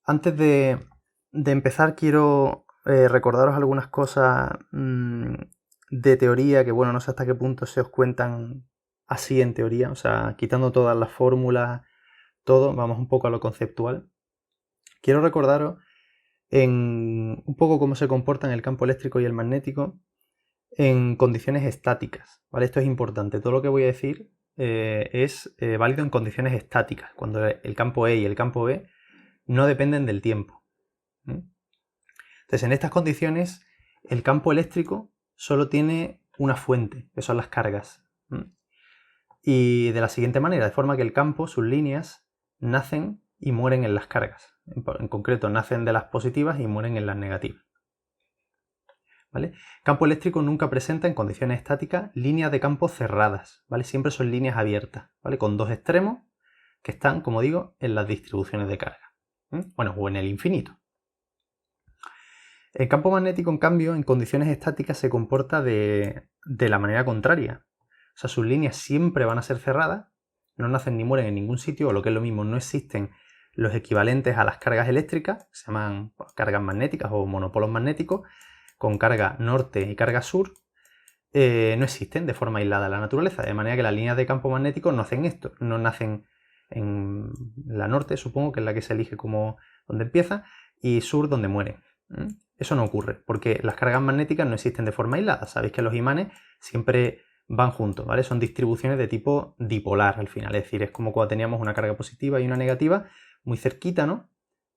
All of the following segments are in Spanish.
Antes de empezar, quiero recordaros algunas cosas de teoría que, bueno, no sé hasta qué punto se os cuentan así en teoría, o sea, quitando todas las fórmulas, todo, vamos un poco a lo conceptual. Quiero recordaros un poco cómo se comportan el campo eléctrico y el magnético en condiciones estáticas, ¿vale? Esto es importante, todo lo que voy a decir es válido en condiciones estáticas, cuando el campo E y el campo B no dependen del tiempo. Entonces, en estas condiciones, el campo eléctrico solo tiene una fuente, que son las cargas. Y de la siguiente manera, de forma que el campo, sus líneas, nacen y mueren en las cargas. En concreto, nacen de las positivas y mueren en las negativas. ¿Vale? Campo eléctrico nunca presenta en condiciones estáticas líneas de campo cerradas, ¿vale? Siempre son líneas abiertas, ¿vale? Con dos extremos que están, como digo, en las distribuciones de carga. Bueno, o en el infinito. El campo magnético, en cambio, en condiciones estáticas se comporta de la manera contraria. O sea, sus líneas siempre van a ser cerradas, no nacen ni mueren en ningún sitio, o lo que es lo mismo, no existen los equivalentes a las cargas eléctricas, que se llaman cargas magnéticas o monopolos magnéticos, con carga norte y carga sur, no existen de forma aislada en la naturaleza, de manera que las líneas de campo magnético no hacen esto, no nacen en la norte, supongo que es la que se elige como donde empieza, y sur donde muere. Eso no ocurre, porque las cargas magnéticas no existen de forma aislada. Sabéis que los imanes siempre van juntos, ¿vale? Son distribuciones de tipo dipolar al final, es decir, es como cuando teníamos una carga positiva y una negativa muy cerquita, ¿no?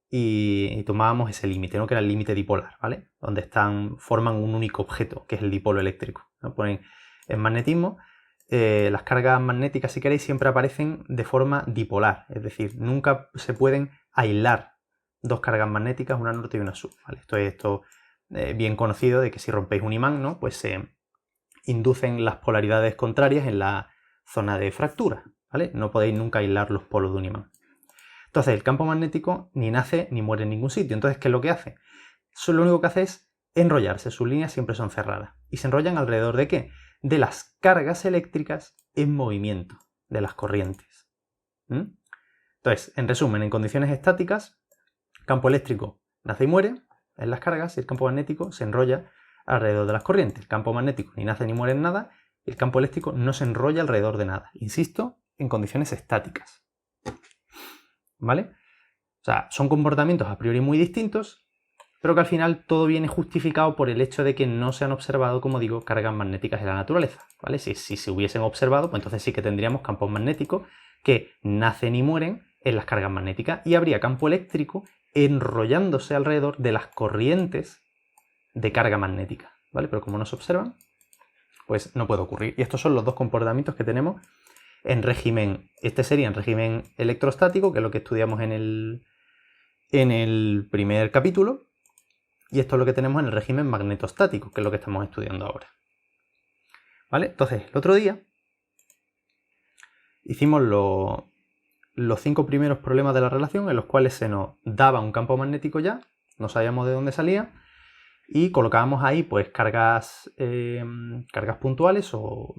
Y tomábamos ese límite, ¿no? Que era el límite dipolar, ¿vale? Donde forman un único objeto, que es el dipolo eléctrico, ¿no? Ponen en magnetismo, las cargas magnéticas, si queréis, siempre aparecen de forma dipolar, es decir, nunca se pueden aislar dos cargas magnéticas, una norte y una sur, ¿vale? Esto es bien conocido de que si rompéis un imán, ¿no? Pues se inducen las polaridades contrarias en la zona de fractura, ¿vale? No podéis nunca aislar los polos de un imán. Entonces, el campo magnético ni nace ni muere en ningún sitio. Entonces, ¿qué es lo que hace? Lo único que hace es enrollarse. Sus líneas siempre son cerradas. ¿Y se enrollan alrededor de qué? De las cargas eléctricas en movimiento, de las corrientes. Entonces, en resumen, en condiciones estáticas, el campo eléctrico nace y muere en las cargas y el campo magnético se enrolla alrededor de las corrientes. El campo magnético ni nace ni muere en nada y el campo eléctrico no se enrolla alrededor de nada. Insisto, en condiciones estáticas. ¿Vale? O sea, son comportamientos a priori muy distintos, pero que al final todo viene justificado por el hecho de que no se han observado, como digo, cargas magnéticas en la naturaleza, ¿vale? Si se hubiesen observado, pues entonces sí que tendríamos campos magnéticos que nacen y mueren en las cargas magnéticas y habría campo eléctrico enrollándose alrededor de las corrientes de carga magnética, ¿vale? Pero como no se observan, pues no puede ocurrir. Y estos son los dos comportamientos que tenemos en régimen, este sería en régimen electrostático, que es lo que estudiamos en el primer capítulo, y esto es lo que tenemos en el régimen magnetostático, que es lo que estamos estudiando ahora. ¿Vale? Entonces, el otro día hicimos los 5 primeros problemas de la relación, en los cuales se nos daba un campo magnético ya, no sabíamos de dónde salía, y colocábamos ahí pues cargas puntuales o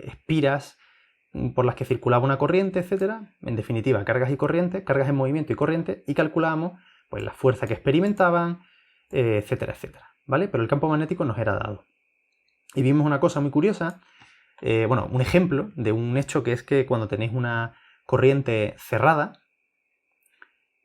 espiras por las que circulaba una corriente, etcétera. En definitiva, cargas y corrientes, cargas en movimiento y corriente, y calculábamos pues la fuerza que experimentaban, etcétera, etcétera, ¿vale? Pero el campo magnético nos era dado. Y vimos una cosa muy curiosa, bueno, un ejemplo de un hecho que es que cuando tenéis una corriente cerrada,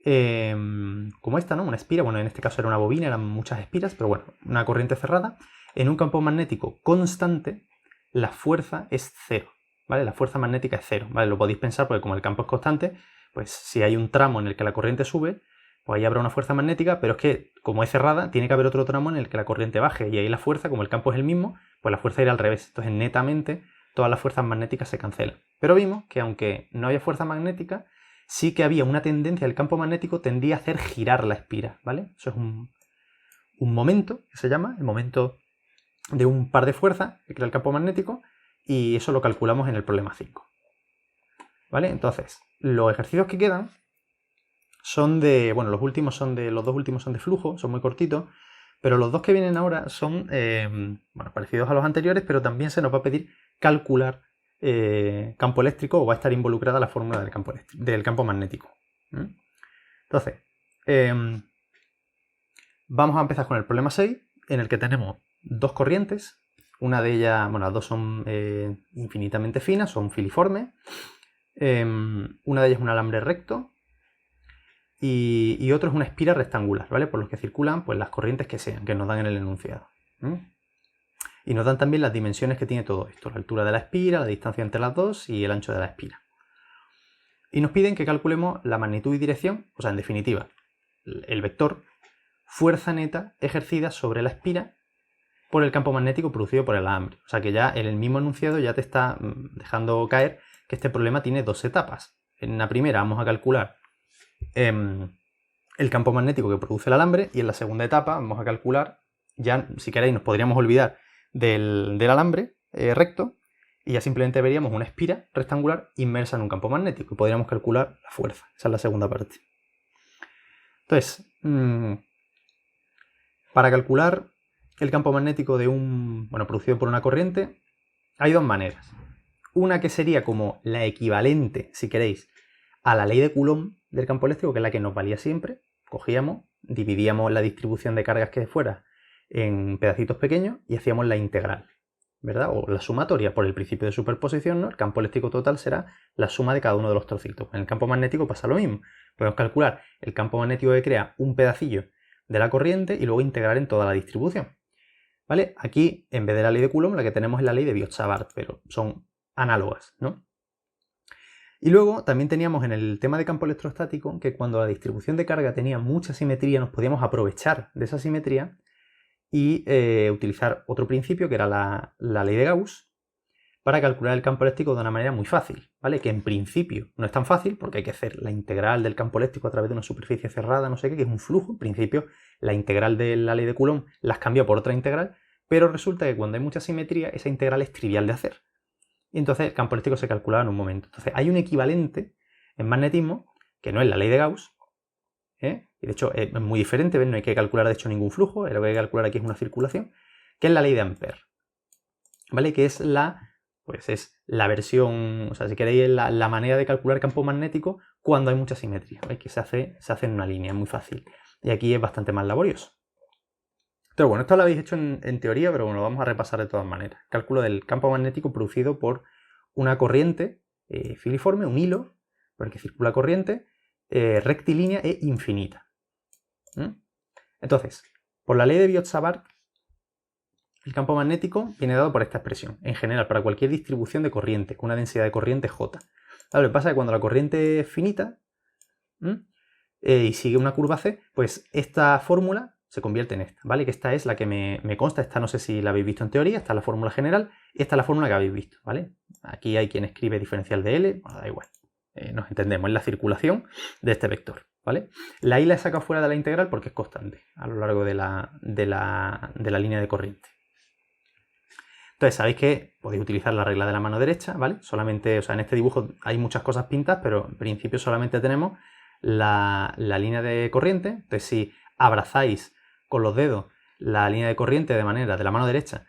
como esta, ¿no? Una espira, bueno, en este caso era una bobina, eran muchas espiras, pero bueno, una corriente cerrada, en un campo magnético constante, la fuerza es cero, ¿vale? La fuerza magnética es cero, ¿vale? Lo podéis pensar porque como el campo es constante, pues si hay un tramo en el que la corriente sube, pues ahí habrá una fuerza magnética, pero es que como es cerrada, tiene que haber otro tramo en el que la corriente baje, y ahí la fuerza, como el campo es el mismo, pues la fuerza irá al revés. Entonces, netamente, todas las fuerzas magnéticas se cancelan. Pero vimos que aunque no había fuerza magnética, sí que había una tendencia, el campo magnético tendía a hacer girar la espira, ¿vale? Eso es un momento, que se llama, el momento de un par de fuerzas que crea el campo magnético, y eso lo calculamos en el problema 5. ¿Vale? Entonces, los ejercicios que quedan son de, bueno, los dos últimos son de flujo, son muy cortitos, pero los dos que vienen ahora son, bueno, parecidos a los anteriores, pero también se nos va a pedir calcular campo eléctrico, o va a estar involucrada la fórmula del campo magnético. Entonces, Vamos a empezar con el problema 6, en el que tenemos dos corrientes. Una de ellas, bueno, las dos son infinitamente finas, son filiformes. Una de ellas es un alambre recto y otro es una espira rectangular, ¿vale? Por los que circulan pues, las corrientes que sean, que nos dan en el enunciado. Y nos dan también las dimensiones que tiene todo esto, la altura de la espira, la distancia entre las dos y el ancho de la espira. Y nos piden que calculemos la magnitud y dirección, o sea, en definitiva, el vector fuerza neta ejercida sobre la espira por el campo magnético producido por el alambre. O sea que ya en el mismo enunciado ya te está dejando caer que este problema tiene dos etapas. En la primera vamos a calcular el campo magnético que produce el alambre y en la segunda etapa vamos a calcular, ya si queréis nos podríamos olvidar del alambre recto y ya simplemente veríamos una espira rectangular inmersa en un campo magnético y podríamos calcular la fuerza. Esa es la segunda parte. Entonces, para calcular el campo magnético de producido por una corriente, hay dos maneras. Una que sería como la equivalente, si queréis, a la ley de Coulomb del campo eléctrico, que es la que nos valía siempre. Cogíamos, dividíamos la distribución de cargas que fuera en pedacitos pequeños y hacíamos la integral, ¿verdad? O la sumatoria por el principio de superposición, ¿no? El campo eléctrico total será la suma de cada uno de los trocitos. En el campo magnético pasa lo mismo. Podemos calcular el campo magnético que crea un pedacillo de la corriente y luego integrar en toda la distribución. ¿Vale? Aquí, en vez de la ley de Coulomb, la que tenemos es la ley de Biot-Savart, pero son análogas, ¿no? Y luego también teníamos en el tema de campo electrostático que cuando la distribución de carga tenía mucha simetría nos podíamos aprovechar de esa simetría y utilizar otro principio que era la ley de Gauss para calcular el campo eléctrico de una manera muy fácil, ¿vale? Que en principio no es tan fácil porque hay que hacer la integral del campo eléctrico a través de una superficie cerrada, no sé qué, que es un flujo. En principio la integral de la ley de Coulomb las cambia por otra integral, pero resulta que cuando hay mucha simetría esa integral es trivial de hacer. Y entonces el campo eléctrico se calculaba en un momento. Entonces hay un equivalente en magnetismo que no es la ley de Gauss, y de hecho es muy diferente, ¿ves? No hay que calcular de hecho ningún flujo, lo que hay que calcular aquí es una circulación, que es la ley de Ampère, ¿vale? Que es es la versión, o sea, si queréis, la manera de calcular campo magnético cuando hay mucha simetría, ¿veis? Que se hace en una línea, muy fácil. Y aquí es bastante más laborioso. Entonces, bueno, esto lo habéis hecho en teoría, pero bueno, lo vamos a repasar de todas maneras. Cálculo del campo magnético producido por una corriente filiforme, un hilo por el que circula corriente, rectilínea e infinita. Entonces, por la ley de Biot-Savart, el campo magnético viene dado por esta expresión. En general, para cualquier distribución de corriente, con una densidad de corriente J. Lo que pasa es que cuando la corriente es finita y sigue una curva C, pues esta fórmula se convierte en esta, ¿vale? Que esta es la que me consta, esta no sé si la habéis visto en teoría, esta es la fórmula general y esta es la fórmula que habéis visto, ¿vale? Aquí hay quien escribe diferencial de L, bueno, da igual, nos entendemos, es la circulación de este vector, ¿vale? La I la he sacado fuera de la integral porque es constante a lo largo de la línea de corriente. Entonces sabéis que podéis utilizar la regla de la mano derecha, ¿vale? Solamente, o sea, en este dibujo hay muchas cosas pintadas, pero en principio solamente tenemos la línea de corriente. Entonces si abrazáis con los dedos la línea de corriente de la mano derecha,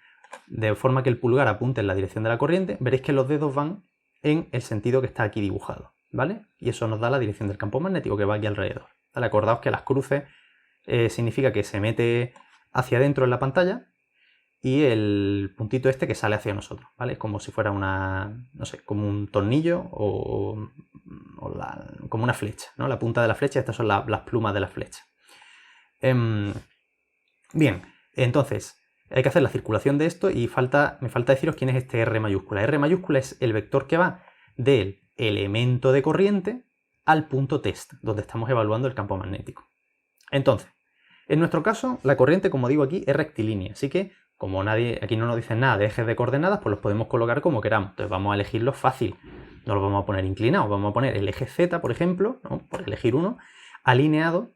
de forma que el pulgar apunte en la dirección de la corriente, veréis que los dedos van en el sentido que está aquí dibujado, ¿vale? Y eso nos da la dirección del campo magnético que va aquí alrededor, ¿vale? Acordaos que las cruces significa que se mete hacia adentro en la pantalla y el puntito este que sale hacia nosotros, ¿vale? Es como si fuera no sé, como un tornillo o como una flecha, ¿no? La punta de la flecha, estas son las plumas de la flecha. Bien, entonces hay que hacer la circulación de esto y me falta deciros quién es este R mayúscula. R mayúscula es el vector que va del elemento de corriente al punto test, donde estamos evaluando el campo magnético. Entonces, en nuestro caso, la corriente, como digo aquí, es rectilínea, así que como aquí no nos dicen nada de ejes de coordenadas, pues los podemos colocar como queramos. Entonces vamos a elegirlos fácil, no los vamos a poner inclinados, vamos a poner el eje Z, por ejemplo, ¿no? Por elegir uno, alineado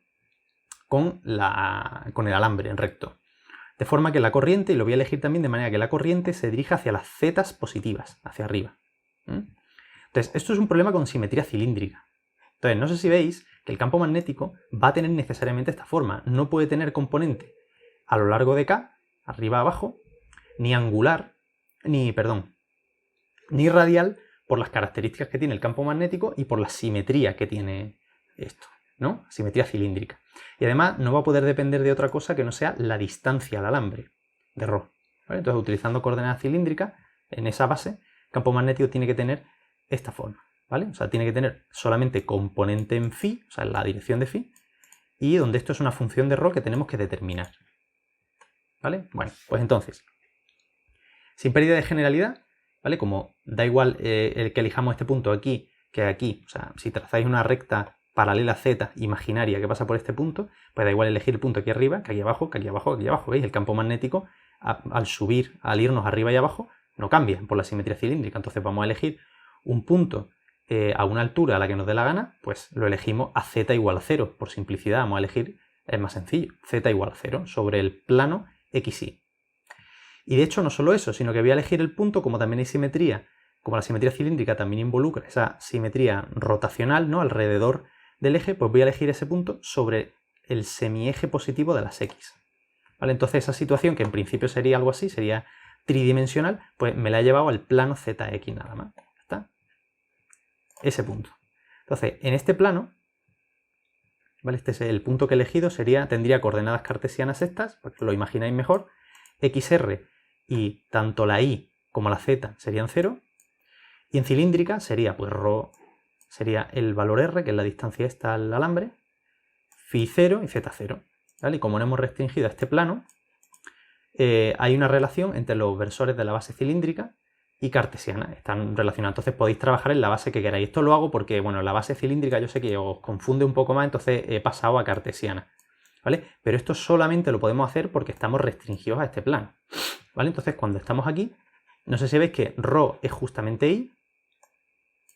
con el alambre en recto. De forma que la corriente, y lo voy a elegir también de manera que la corriente se dirija hacia las zetas positivas, hacia arriba. Entonces, esto es un problema con simetría cilíndrica. Entonces, no sé si veis que el campo magnético va a tener necesariamente esta forma. No puede tener componente a lo largo de K, arriba abajo, ni angular, ni radial, por las características que tiene el campo magnético y por la simetría que tiene esto, ¿no? Simetría cilíndrica. Y además no va a poder depender de otra cosa que no sea la distancia al alambre de ρ. ¿Vale? Entonces, utilizando coordenadas cilíndricas, en esa base, el campo magnético tiene que tener esta forma, ¿vale? O sea, tiene que tener solamente componente en φ, o sea, en la dirección de φ, y donde esto es una función de ρ que tenemos que determinar. ¿Vale? Bueno, pues entonces, sin pérdida de generalidad, ¿vale? Como da igual el que elijamos este punto aquí que aquí, o sea, si trazáis una recta paralela z imaginaria que pasa por este punto, pues da igual elegir el punto aquí arriba, que aquí abajo, que aquí abajo, que aquí abajo. ¿Veis? El campo magnético, al subir, al irnos arriba y abajo, no cambia por la simetría cilíndrica. Entonces vamos a elegir un punto a una altura a la que nos dé la gana, pues lo elegimos a z igual a 0. Por simplicidad vamos a elegir, es más sencillo, z igual a 0 sobre el plano xy. Y de hecho no solo eso, sino que voy a elegir el punto, como también hay simetría, como la simetría cilíndrica también involucra esa simetría rotacional, ¿no?, alrededor del eje, pues voy a elegir ese punto sobre el semieje positivo de las x. ¿Vale? Entonces esa situación, que en principio sería algo así, sería tridimensional, pues me la he llevado al plano zx nada más. ¿Está? Ese punto. Entonces, en este plano, ¿vale? Este es el punto que he elegido, tendría coordenadas cartesianas estas, para que lo imagináis mejor, xr, y tanto la y como la z serían 0, y en cilíndrica sería, pues ρ sería el valor r, que es la distancia esta al alambre, φ 0 y z 0. ¿Vale? Y como no hemos restringido a este plano, hay una relación entre los versores de la base cilíndrica y cartesiana, están relacionados. Entonces podéis trabajar en la base que queráis. Esto lo hago porque, bueno, la base cilíndrica yo sé que os confunde un poco más, entonces he pasado a cartesiana. ¿Vale? Pero esto solamente lo podemos hacer porque estamos restringidos a este plano. ¿Vale? Entonces, cuando estamos aquí, no sé si veis que ρ es justamente y,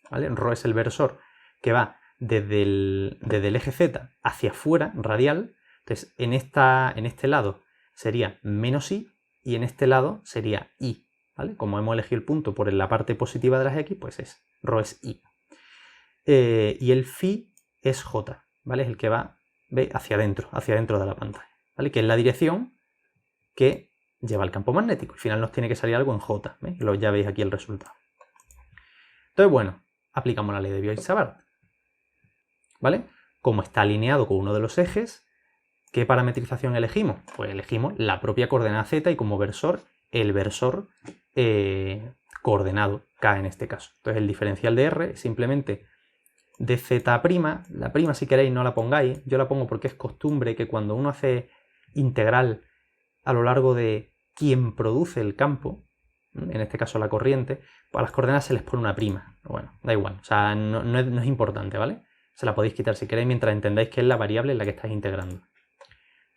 ¿vale? ρ es el versor que va desde el eje z hacia afuera, radial. Entonces, en este lado sería menos i y en este lado sería i. ¿Vale? Como hemos elegido el punto por la parte positiva de las x, pues ρ es i. Y el φ es j, ¿vale? Es el que va, ¿veis?, hacia adentro de la pantalla, ¿vale? Que es la dirección que lleva el campo magnético. Al final nos tiene que salir algo en j, ¿veis? Ya veis aquí el resultado. Entonces, bueno, aplicamos la ley de Biot-Savart, ¿vale? Como está alineado con uno de los ejes, ¿qué parametrización elegimos? Pues elegimos la propia coordenada z y como versor, el versor coordenado, k en este caso. Entonces el diferencial de r es simplemente de z', la prima si queréis no la pongáis, yo la pongo porque es costumbre que cuando uno hace integral a lo largo de quien produce el campo, en este caso la corriente, pues a las coordenadas se les pone una prima. Bueno, da igual, o sea, no es importante, ¿vale? Se la podéis quitar si queréis mientras entendáis que es la variable en la que estáis integrando.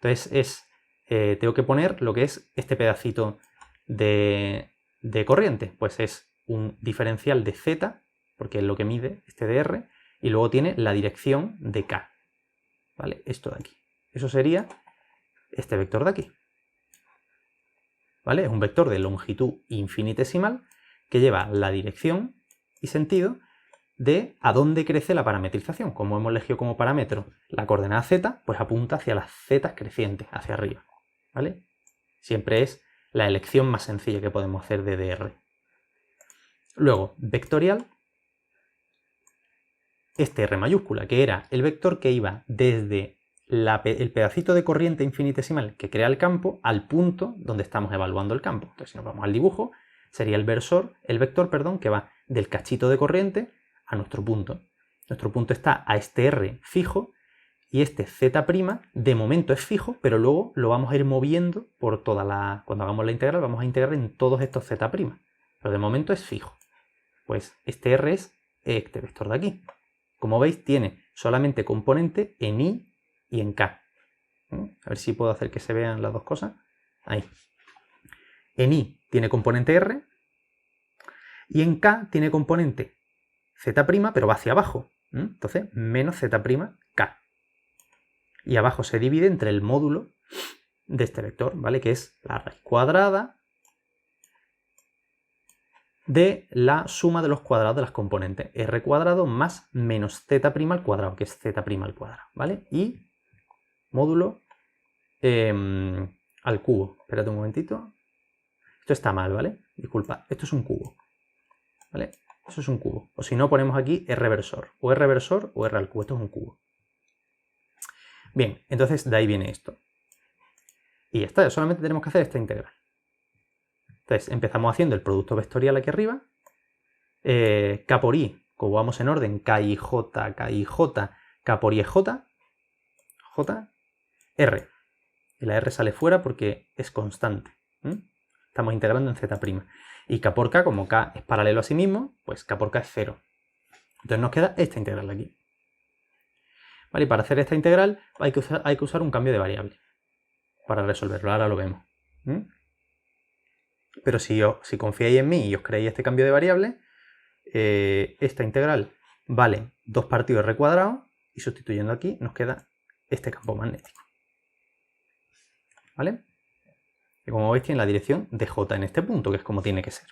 Entonces tengo que poner lo que es este pedacito de corriente, pues es un diferencial de z, porque es lo que mide este de r, y luego tiene la dirección de k, ¿vale? Esto de aquí. Eso sería este vector de aquí, ¿vale? Es un vector de longitud infinitesimal que lleva la dirección y sentido de a dónde crece la parametrización. Como hemos elegido como parámetro la coordenada z, pues apunta hacia las z crecientes, hacia arriba, ¿vale? Siempre es la elección más sencilla que podemos hacer de dr. Luego, vectorial, este r mayúscula, que era el vector que iba desde el pedacito de corriente infinitesimal que crea el campo al punto donde estamos evaluando el campo. Entonces, si nos vamos al dibujo, sería el vector, que va del cachito de corriente a nuestro punto. Nuestro punto está a este r fijo y este z' de momento es fijo, pero luego lo vamos a ir moviendo por toda la... Cuando hagamos la integral vamos a integrar en todos estos z', pero de momento es fijo. Pues este r es este vector de aquí. Como veis, tiene solamente componente en i y en k. A ver si puedo hacer que se vean las dos cosas. Ahí. En i tiene componente r y en k tiene componente z', pero va hacia abajo. Entonces, menos z', k. Y abajo se divide entre el módulo de este vector, ¿vale? Que es la raíz cuadrada de la suma de los cuadrados de las componentes. R cuadrado más menos z' al cuadrado, que es z' al cuadrado, ¿vale? Y módulo al cubo. Espérate un momentito. Esto está mal, ¿vale? Disculpa, esto es un cubo, ¿vale? Eso es un cubo. O si no, ponemos aquí R versor. O R versor o R al cubo. Esto es un cubo. Bien, entonces de ahí viene esto. Y ya está, solamente tenemos que hacer esta integral. Entonces empezamos haciendo el producto vectorial aquí arriba. K por I, como vamos en orden, K y J, K por I es J, R. Y la R sale fuera porque es constante. Estamos integrando en Z'. Y K por K, como K es paralelo a sí mismo, pues K por K es 0. Entonces nos queda esta integral de aquí. ¿Vale? Y para hacer esta integral hay que usar un cambio de variable para resolverlo. Ahora lo vemos. Pero si confiáis en mí y os creéis este cambio de variable, esta integral vale 2 partido R cuadrado y sustituyendo aquí nos queda este campo magnético. ¿Vale? Y como veis tiene la dirección de J en este punto, que es como tiene que ser.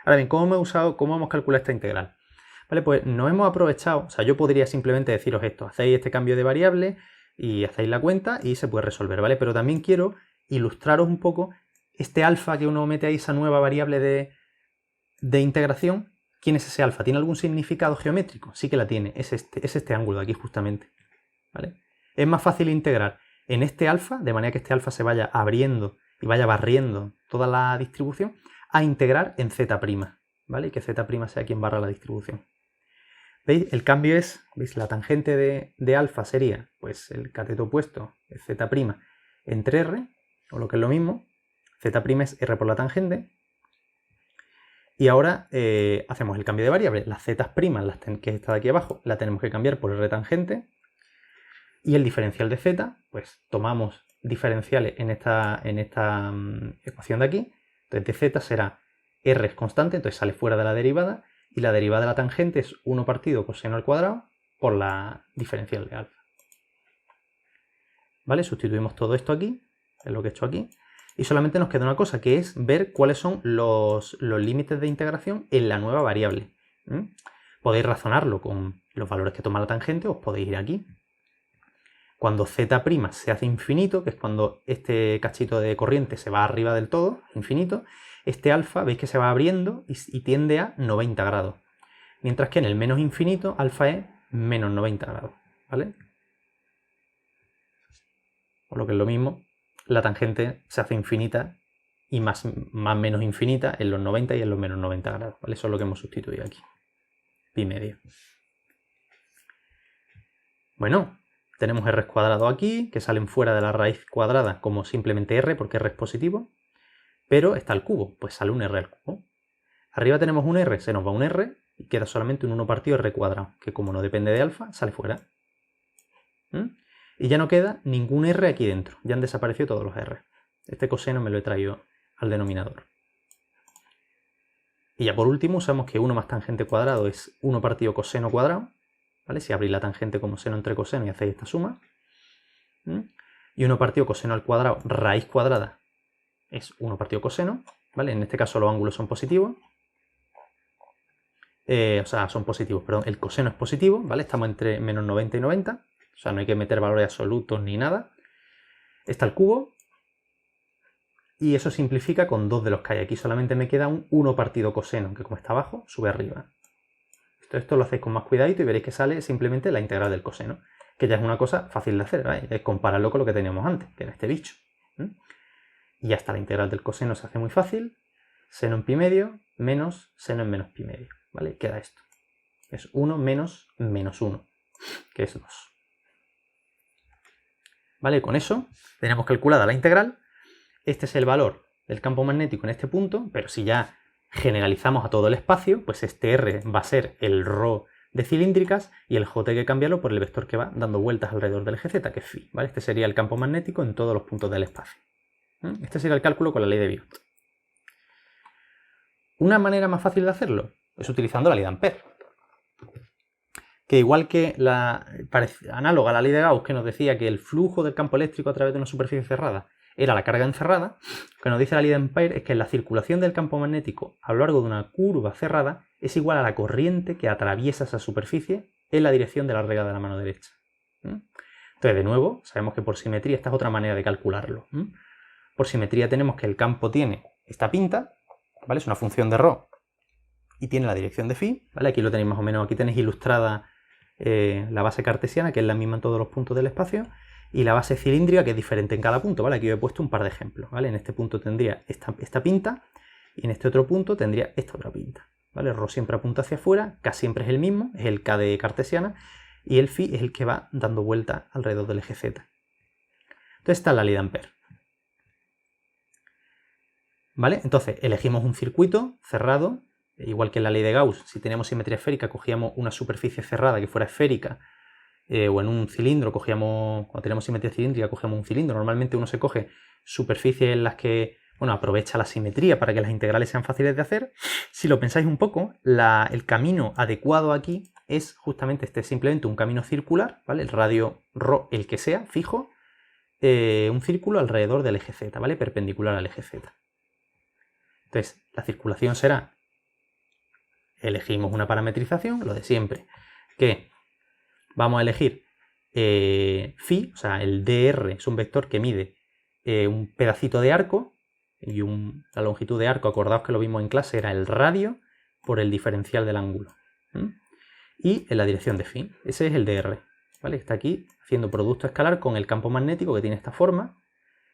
Ahora bien, ¿cómo hemos calculado esta integral? Vale, pues nos hemos aprovechado, o sea, yo podría simplemente deciros esto, hacéis este cambio de variable y hacéis la cuenta y se puede resolver, ¿vale? Pero también quiero ilustraros un poco este alfa que uno mete ahí, esa nueva variable de integración. ¿Quién es ese alfa? ¿Tiene algún significado geométrico? Sí que la tiene, es este ángulo de aquí justamente, ¿vale? Es más fácil integrar en este alfa, de manera que este alfa se vaya abriendo y vaya barriendo toda la distribución, a integrar en Z', ¿vale? Y que Z' sea quien barra la distribución. ¿Veis? El cambio es, ¿veis? La tangente de alfa sería, pues, el cateto opuesto, el Z' entre R, o lo que es lo mismo, Z' es R por la tangente, y ahora hacemos el cambio de variable. Las Z', que está de aquí abajo, la tenemos que cambiar por R tangente, y el diferencial de Z, pues tomamos diferenciales en esta ecuación de aquí. Entonces de Z será R es constante, entonces sale fuera de la derivada, y la derivada de la tangente es 1 partido coseno al cuadrado por la diferencial de alfa. ¿Vale? Sustituimos todo esto aquí, es lo que he hecho aquí, y solamente nos queda una cosa, que es ver cuáles son los límites de integración en la nueva variable. Podéis razonarlo con los valores que toma la tangente, os podéis ir aquí. Cuando Z' se hace infinito, que es cuando este cachito de corriente se va arriba del todo, infinito, este alfa veis que se va abriendo y tiende a 90 grados. Mientras que en el menos infinito, alfa es menos 90 grados, ¿vale? Por lo que es lo mismo, la tangente se hace infinita y más menos infinita en los 90 y en los menos 90 grados, ¿vale? Eso es lo que hemos sustituido aquí. Pi medio. Bueno, tenemos r cuadrado aquí, que salen fuera de la raíz cuadrada como simplemente r, porque r es positivo. Pero está el cubo, pues sale un r al cubo. Arriba tenemos un r, se nos va un r, y queda solamente un 1 partido r cuadrado, que como no depende de alfa, sale fuera. Y ya no queda ningún r aquí dentro, ya han desaparecido todos los r. Este coseno me lo he traído al denominador. Y ya por último usamos que 1 más tangente cuadrado es 1 partido coseno cuadrado, ¿vale? Si abrís la tangente como seno entre coseno y hacéis esta suma. Y 1 partido coseno al cuadrado, raíz cuadrada, es 1 partido coseno, ¿vale? En este caso los ángulos son positivos. Son positivos, perdón, el coseno es positivo, ¿vale? Estamos entre menos 90 y 90, o sea, no hay que meter valores absolutos ni nada. Está el cubo, y eso simplifica con 2 de los que hay. Aquí solamente me queda un 1 partido coseno, que como está abajo, sube arriba. Esto lo hacéis con más cuidadito y veréis que sale simplemente la integral del coseno, que ya es una cosa fácil de hacer, ¿vale? Es compararlo con lo que teníamos antes, que era este bicho. Y ya está, la integral del coseno se hace muy fácil. Seno en pi medio menos seno en menos pi medio, ¿vale? Queda esto. Es 1 menos menos 1, que es 2. ¿Vale? Con eso tenemos calculada la integral. Este es el valor del campo magnético en este punto, pero si ya generalizamos a todo el espacio, pues este R va a ser el ρ de cilíndricas y el J hay que cambiarlo por el vector que va dando vueltas alrededor del eje Z, que es phi, ¿vale? Este sería el campo magnético en todos los puntos del espacio. Este sería el cálculo con la ley de Biot. Una manera más fácil de hacerlo es utilizando la ley de Ampère, que igual que análoga a la ley de Gauss, que nos decía que el flujo del campo eléctrico a través de una superficie cerrada era la carga encerrada, lo que nos dice la ley de Ampère es que la circulación del campo magnético a lo largo de una curva cerrada es igual a la corriente que atraviesa esa superficie en la dirección de la regla de la mano derecha. Entonces, de nuevo, sabemos que por simetría esta es otra manera de calcularlo. Por simetría tenemos que el campo tiene esta pinta, ¿vale? Es una función de ρ y tiene la dirección de phi, ¿vale? Aquí lo tenéis más o menos, aquí tenéis ilustrada la base cartesiana, que es la misma en todos los puntos del espacio, y la base cilíndrica, que es diferente en cada punto, ¿vale? Aquí he puesto un par de ejemplos, ¿vale? En este punto tendría esta pinta, y en este otro punto tendría esta otra pinta, ¿vale? Rho siempre apunta hacia afuera, K siempre es el mismo, es el K de cartesiana, y el phi es el que va dando vuelta alrededor del eje Z. Entonces esta es la ley de Ampère. ¿Vale? Entonces elegimos un circuito cerrado, igual que en la ley de Gauss. Si teníamos simetría esférica, cogíamos una superficie cerrada que fuera esférica, o en un cilindro cuando tenemos simetría cilíndrica, cogemos un cilindro. Normalmente uno se coge superficies en las que, bueno, aprovecha la simetría para que las integrales sean fáciles de hacer. Si lo pensáis un poco, el camino adecuado aquí es justamente simplemente un camino circular, ¿vale? El radio ρ, el que sea, fijo, un círculo alrededor del eje Z, ¿vale? Perpendicular al eje Z. Entonces, la circulación será, elegimos una parametrización, lo de siempre, que vamos a elegir phi, o sea, el dr es un vector que mide un pedacito de arco, y la longitud de arco, acordaos que lo vimos en clase, era el radio por el diferencial del ángulo. Y en la dirección de phi, ese es el dr, ¿vale? Está aquí haciendo producto escalar con el campo magnético que tiene esta forma,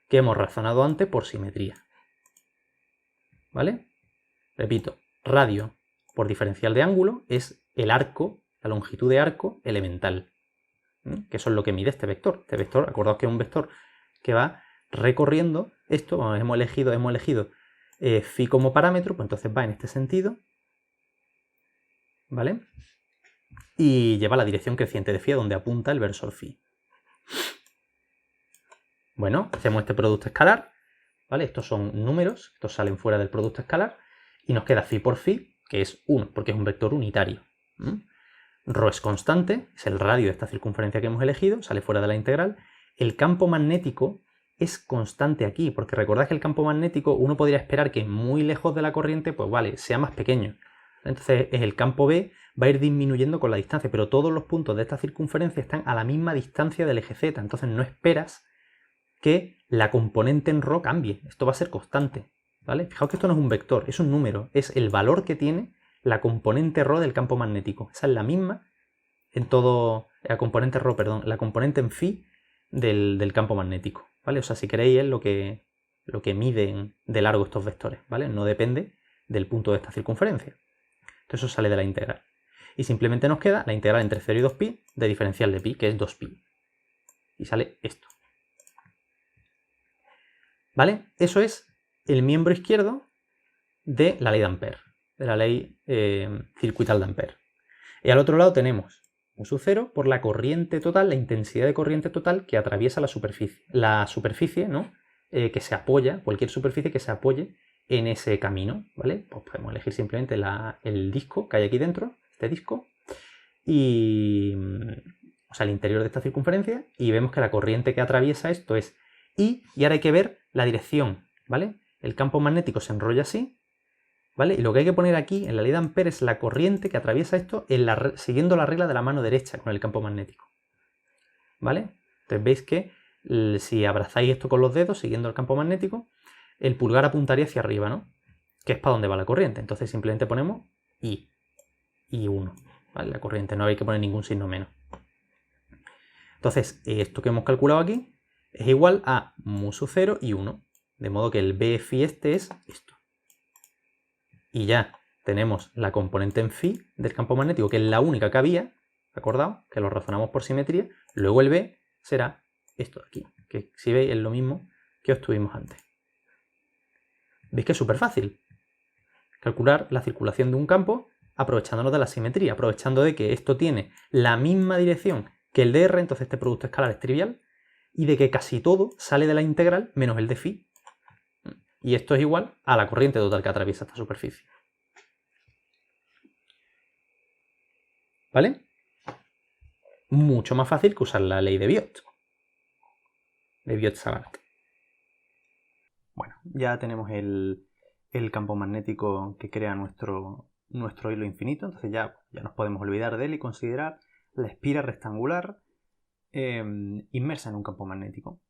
que hemos razonado antes por simetría. ¿Vale? Repito, radio por diferencial de ángulo es el arco, la longitud de arco elemental, que eso es lo que mide este vector. Este vector, acordaos que es un vector que va recorriendo esto. Bueno, hemos elegido phi como parámetro, pues entonces va en este sentido, ¿vale? Y lleva la dirección creciente de phi a donde apunta el versor phi. Bueno, hacemos este producto escalar, ¿vale? Estos son números, estos salen fuera del producto escalar, y nos queda phi por phi, que es 1, porque es un vector unitario. Rho es constante, es el radio de esta circunferencia que hemos elegido, sale fuera de la integral. El campo magnético es constante aquí, porque recordad que el campo magnético uno podría esperar que muy lejos de la corriente, pues vale, sea más pequeño. Entonces el campo B va a ir disminuyendo con la distancia, pero todos los puntos de esta circunferencia están a la misma distancia del eje Z, entonces no esperas que la componente en ρ cambie, esto va a ser constante, ¿vale? Fijaos que esto no es un vector, es un número, es el valor que tiene la componente ρ del campo magnético. Esa es la misma en todo, la componente ρ, perdón, la componente en phi del campo magnético, ¿vale? O sea, si queréis es lo que miden de largo estos vectores, ¿vale? No depende del punto de esta circunferencia. Entonces eso sale de la integral. Y simplemente nos queda la integral entre 0 y 2pi de diferencial de pi, que es 2pi. Y sale esto. ¿Vale? Eso es el miembro izquierdo de la ley de Ampère, de la ley circuital de Ampère. Y al otro lado tenemos mu sub 0 por la corriente total, la intensidad de corriente total que atraviesa la superficie. La superficie, ¿no? Que se apoya, cualquier superficie que se apoye en ese camino, ¿vale? Pues podemos elegir simplemente el disco que hay aquí dentro, este disco, y, o sea, el interior de esta circunferencia, y vemos que la corriente que atraviesa esto es I, y ahora hay que ver la dirección, ¿vale? El campo magnético se enrolla así, ¿vale? Y lo que hay que poner aquí en la ley de Ampère es la corriente que atraviesa esto siguiendo la regla de la mano derecha con el campo magnético, ¿vale? Entonces veis que si abrazáis esto con los dedos siguiendo el campo magnético, el pulgar apuntaría hacia arriba, ¿no? Que es para donde va la corriente. Entonces simplemente ponemos I1, ¿vale? La corriente, no hay que poner ningún signo menos. Entonces esto que hemos calculado aquí es igual a mu sub 0 y 1, de modo que el B phi este es esto. Y ya tenemos la componente en phi del campo magnético, que es la única que había, ¿acordaos? Que lo razonamos por simetría. Luego el B será esto de aquí, que si veis es lo mismo que obtuvimos antes. ¿Veis que es súper fácil? Calcular la circulación de un campo aprovechándonos de la simetría, aprovechando de que esto tiene la misma dirección que el dr, entonces este producto escalar es trivial, y de que casi todo sale de la integral menos el de phi. Y esto es igual a la corriente total que atraviesa esta superficie. ¿Vale? Mucho más fácil que usar la ley de Biot. De Biot-Savart. Bueno, ya tenemos el campo magnético que crea nuestro hilo infinito, entonces ya nos podemos olvidar de él y considerar la espira rectangular inmersa en un campo magnético.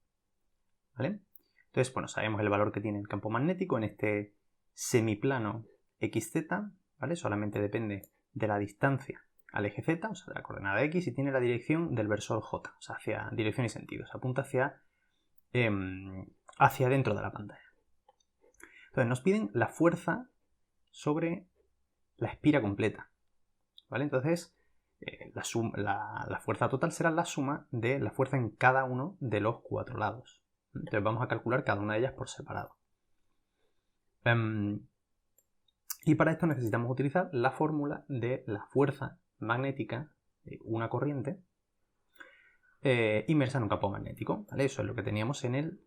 ¿Vale? Entonces, bueno, sabemos el valor que tiene el campo magnético en este semiplano XZ, ¿vale? Solamente depende de la distancia al eje Z, o sea, de la coordenada X, y tiene la dirección del versor J, o sea, hacia dirección y sentido, se apunta hacia dentro de la pantalla. Entonces nos piden la fuerza sobre la espira completa, ¿vale? Entonces la fuerza total será la suma de la fuerza en cada uno de los 4 lados. Entonces vamos a calcular cada una de ellas por separado. Y para esto necesitamos utilizar la fórmula de la fuerza magnética de una corriente inmersa en un campo magnético, ¿vale? Eso es lo que teníamos en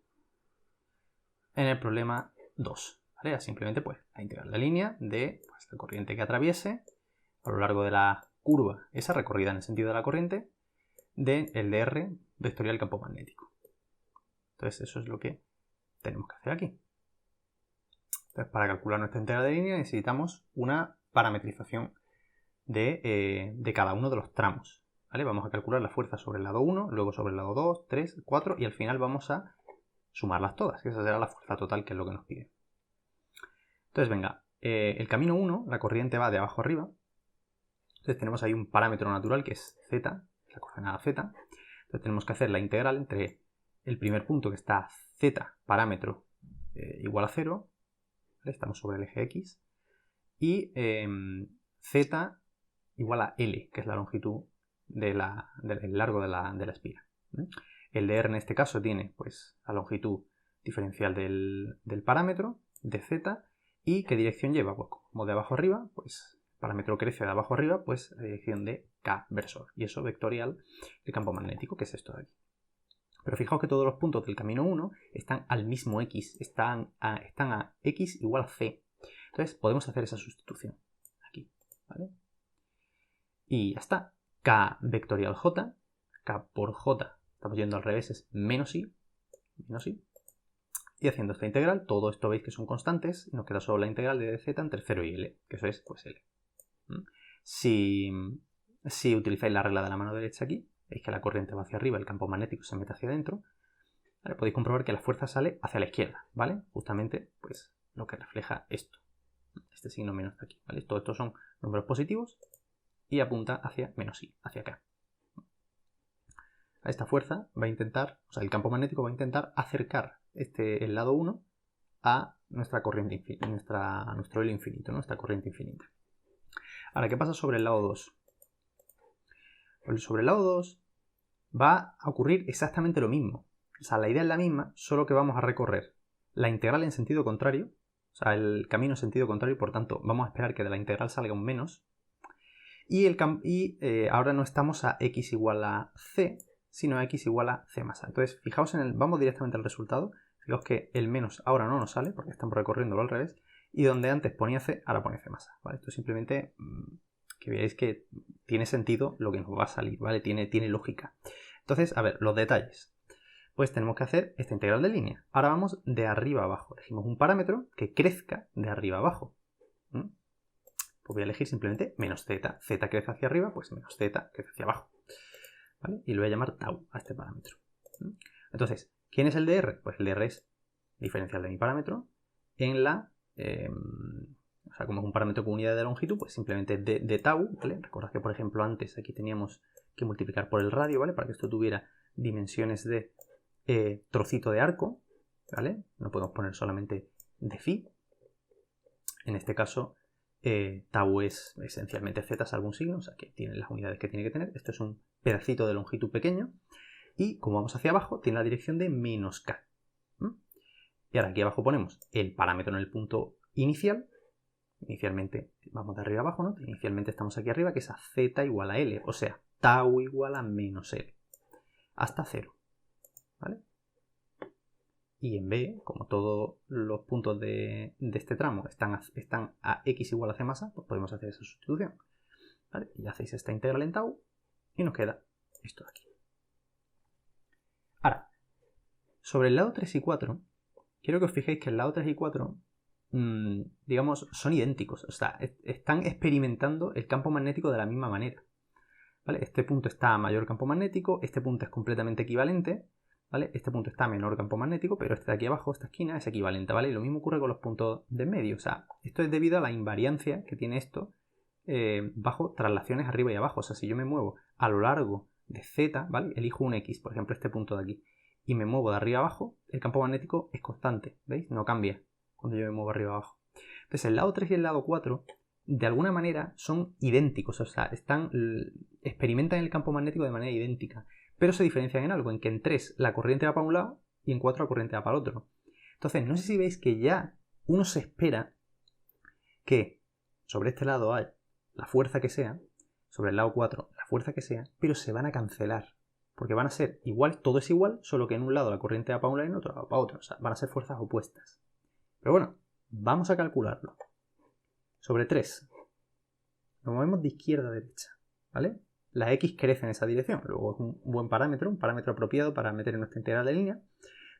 el problema 2, ¿vale? Era simplemente pues a integrar la línea de pues, la corriente que atraviese a lo largo de la curva, esa recorrida en el sentido de la corriente, del dr vectorial del campo magnético. Entonces eso es lo que tenemos que hacer aquí. Entonces para calcular nuestra integral de línea necesitamos una parametrización de cada uno de los tramos, ¿vale? Vamos a calcular la fuerza sobre el lado 1, luego sobre el lado 2, 3, 4 y al final vamos a sumarlas todas, que esa será la fuerza total, que es lo que nos pide. Entonces venga, el camino 1, la corriente va de abajo arriba. Entonces tenemos ahí un parámetro natural que es z, la coordenada z. Entonces tenemos que hacer la integral entre el primer punto que está z parámetro igual a 0, ¿vale? Estamos sobre el eje x, y z igual a L, que es la longitud del largo de la espira. El dr en este caso tiene pues la longitud diferencial del parámetro de z, y ¿qué dirección lleva? Pues como de abajo arriba, pues el parámetro crece de abajo arriba, pues la dirección de k versor, y eso vectorial del campo magnético, que es esto de aquí. Pero fijaos que todos los puntos del camino 1 están al mismo x, están a x igual a c. Entonces podemos hacer esa sustitución aquí, ¿vale? Y ya está. K vectorial j, k por j, estamos yendo al revés, es menos i. Y haciendo esta integral, todo esto veis que son constantes, y nos queda solo la integral de dz entre 0 y L, que eso es pues L. Si utilizáis la regla de la mano derecha aquí, veis que la corriente va hacia arriba, el campo magnético se mete hacia adentro, ¿vale? Podéis comprobar que la fuerza sale hacia la izquierda, ¿vale? Justamente pues lo que refleja esto, este signo menos de aquí, ¿vale? Todos estos son números positivos y apunta hacia menos i, hacia acá. A esta fuerza va a intentar, o sea, el campo magnético va a intentar acercar el lado 1 a nuestra corriente infinita, nuestro hilo infinito, nuestra corriente infinita. Ahora, ¿qué pasa sobre el lado 2? Pues sobre el lado 2 va a ocurrir exactamente lo mismo. O sea, la idea es la misma, solo que vamos a recorrer la integral en sentido contrario, o sea, el camino en sentido contrario, por tanto, vamos a esperar que de la integral salga un menos. Y ahora no estamos a x igual a c, sino a x igual a c más a. Entonces, fijaos vamos directamente al resultado. Fijaos que el menos ahora no nos sale, porque estamos recorriéndolo al revés. Y donde antes ponía c, ahora pone c más a, ¿vale? Esto simplemente que veáis que tiene sentido lo que nos va a salir, ¿vale? Tiene lógica. Entonces, a ver, los detalles. Pues tenemos que hacer esta integral de línea. Ahora vamos de arriba a abajo. Elegimos un parámetro que crezca de arriba a abajo. Pues voy a elegir simplemente menos z. Z crece hacia arriba, pues menos z crece hacia abajo, ¿vale? Y lo voy a llamar tau a este parámetro. Entonces, ¿quién es el dr? Pues el dr es diferencial de mi parámetro en la... o sea, como es un parámetro con unidad de longitud, pues simplemente de tau, ¿vale? Recordad que, por ejemplo, antes aquí teníamos que multiplicar por el radio, ¿vale? Para que esto tuviera dimensiones de trocito de arco, ¿vale? No podemos poner solamente de phi. En este caso... tau es esencialmente z salvo un signo, o sea que tiene las unidades que tiene que tener. Esto es un pedacito de longitud pequeño y como vamos hacia abajo tiene la dirección de menos k. Y ahora aquí abajo ponemos el parámetro en el punto inicial. Inicialmente vamos de arriba abajo, ¿no? Inicialmente estamos aquí arriba, que es a z igual a L, o sea, tau igual a menos L hasta 0, ¿vale? Y en B, como todos los puntos de este tramo están a x igual a c más a, pues podemos hacer esa sustitución, ¿vale? Y hacéis esta integral en tau y nos queda esto de aquí. Ahora, sobre el lado 3 y 4, quiero que os fijéis que el lado 3 y 4, digamos, son idénticos. O sea, están experimentando el campo magnético de la misma manera, ¿vale? Este punto está a mayor campo magnético, este punto es completamente equivalente, ¿vale? Este punto está a menor campo magnético, pero este de aquí abajo, esta esquina, es equivalente, ¿vale? Y lo mismo ocurre con los puntos de medio. O sea, esto es debido a la invariancia que tiene esto bajo traslaciones arriba y abajo. O sea, si yo me muevo a lo largo de Z, ¿vale? Elijo un X, por ejemplo, este punto de aquí, y me muevo de arriba a abajo, el campo magnético es constante, ¿veis? No cambia cuando yo me muevo arriba a abajo. Entonces, el lado 3 y el lado 4, de alguna manera, son idénticos. O sea, experimentan el campo magnético de manera idéntica, pero se diferencian en algo, en que en 3 la corriente va para un lado y en 4 la corriente va para el otro. Entonces, no sé si veis que ya uno se espera que sobre este lado hay la fuerza que sea, sobre el lado 4 la fuerza que sea, pero se van a cancelar, porque van a ser igual, todo es igual, solo que en un lado la corriente va para un lado y en otro va para otro. O sea, van a ser fuerzas opuestas. Pero bueno, vamos a calcularlo. Sobre 3, nos movemos de izquierda a derecha, ¿vale? La X crece en esa dirección, luego es un buen parámetro, un parámetro apropiado para meter en nuestra integral de línea.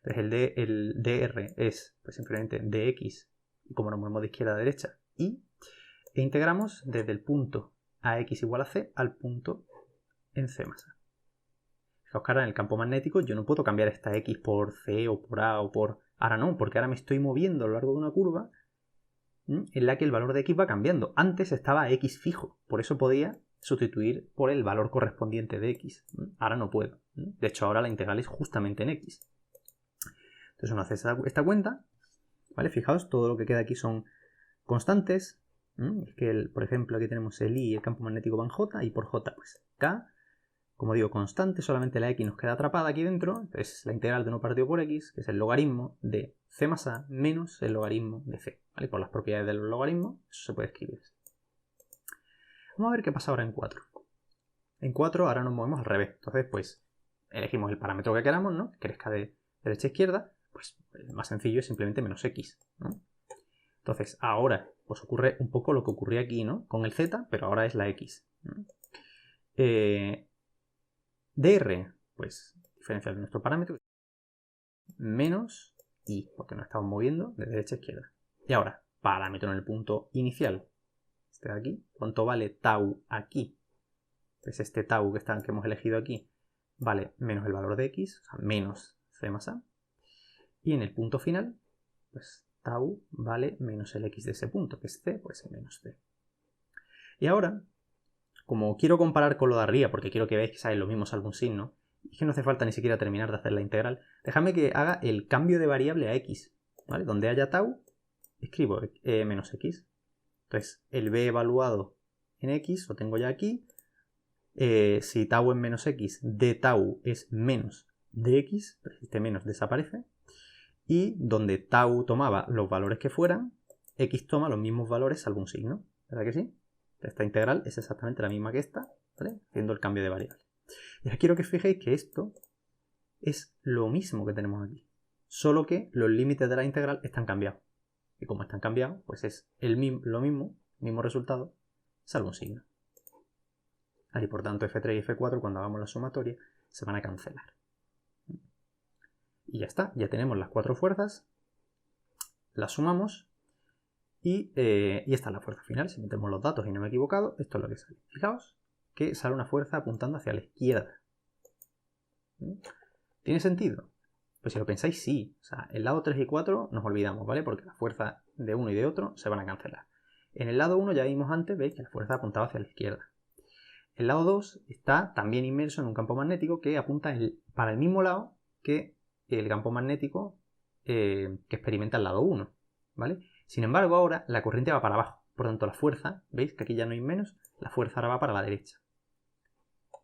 Entonces el dr es pues simplemente dx, y como nos movemos de izquierda a derecha, y integramos desde el punto ax igual a c al punto en c más a. Fijaos que ahora en el campo magnético yo no puedo cambiar esta x por c o por a o por... Ahora no, porque ahora me estoy moviendo a lo largo de una curva en la que el valor de x va cambiando. Antes estaba a x fijo, por eso podía sustituir por el valor correspondiente de x. Ahora no puedo. De hecho, ahora la integral es justamente en x. Entonces uno hace esta cuenta, ¿vale? Fijaos, todo lo que queda aquí son constantes. Es que, por ejemplo, aquí tenemos el I y el campo magnético va en J, y por J, pues K. Como digo, constante, solamente la X nos queda atrapada aquí dentro. Entonces la integral de 1 partido por X, que es el logaritmo de C más A menos el logaritmo de C. ¿Vale? Por las propiedades del logaritmo, eso se puede escribir. Vamos a ver qué pasa ahora en 4. En 4 ahora nos movemos al revés. Entonces, pues, elegimos el parámetro que queramos, ¿no? Que crezca de derecha a izquierda. Pues el más sencillo es simplemente menos X, ¿no? Entonces, ahora, pues ocurre un poco lo que ocurría aquí, ¿no? Con el Z, pero ahora es la X. dr, pues, diferencial de nuestro parámetro, menos I, porque nos estamos moviendo de derecha a izquierda. Y ahora, parámetro en el punto inicial, este de aquí, ¿cuánto vale tau aquí? Pues este tau que hemos elegido aquí vale menos el valor de X, o sea, menos C más A. Y en el punto final, pues tau vale menos el X de ese punto, que es C, pues menos C. Y ahora, como quiero comparar con lo de arriba, porque quiero que veáis que sale lo mismo salvo un signo, y que no hace falta ni siquiera terminar de hacer la integral, dejadme que haga el cambio de variable a X, ¿vale? Donde haya tau, escribo menos X. Entonces, el B evaluado en X lo tengo ya aquí. Si tau es menos X, d tau es menos dx, este menos desaparece. Y donde tau tomaba los valores que fueran, X toma los mismos valores salvo un signo. ¿Verdad que sí? Esta integral es exactamente la misma que esta, ¿vale? Haciendo el cambio de variable. Y ahora quiero que os fijéis que esto es lo mismo que tenemos aquí, solo que los límites de la integral están cambiados. Y como están cambiados, pues es lo mismo resultado, salvo un signo. Y por tanto F3 y F4, cuando hagamos la sumatoria, se van a cancelar. Y ya está, ya tenemos las 4 fuerzas, las sumamos y esta es la fuerza final. Si metemos los datos y no me he equivocado, esto es lo que sale. Fijaos que sale una fuerza apuntando hacia la izquierda. ¿Tiene sentido? Pues si lo pensáis, sí. O sea, el lado 3 y 4 nos olvidamos, ¿vale? Porque las fuerzas de uno y de otro se van a cancelar. En el lado 1 ya vimos antes, veis que la fuerza apuntaba hacia la izquierda. El lado 2 está también inmerso en un campo magnético que apunta para el mismo lado que el campo magnético que experimenta el lado 1, ¿vale? Sin embargo, ahora la corriente va para abajo. Por tanto, la fuerza, ¿veis que aquí ya no hay menos? La fuerza ahora va para la derecha,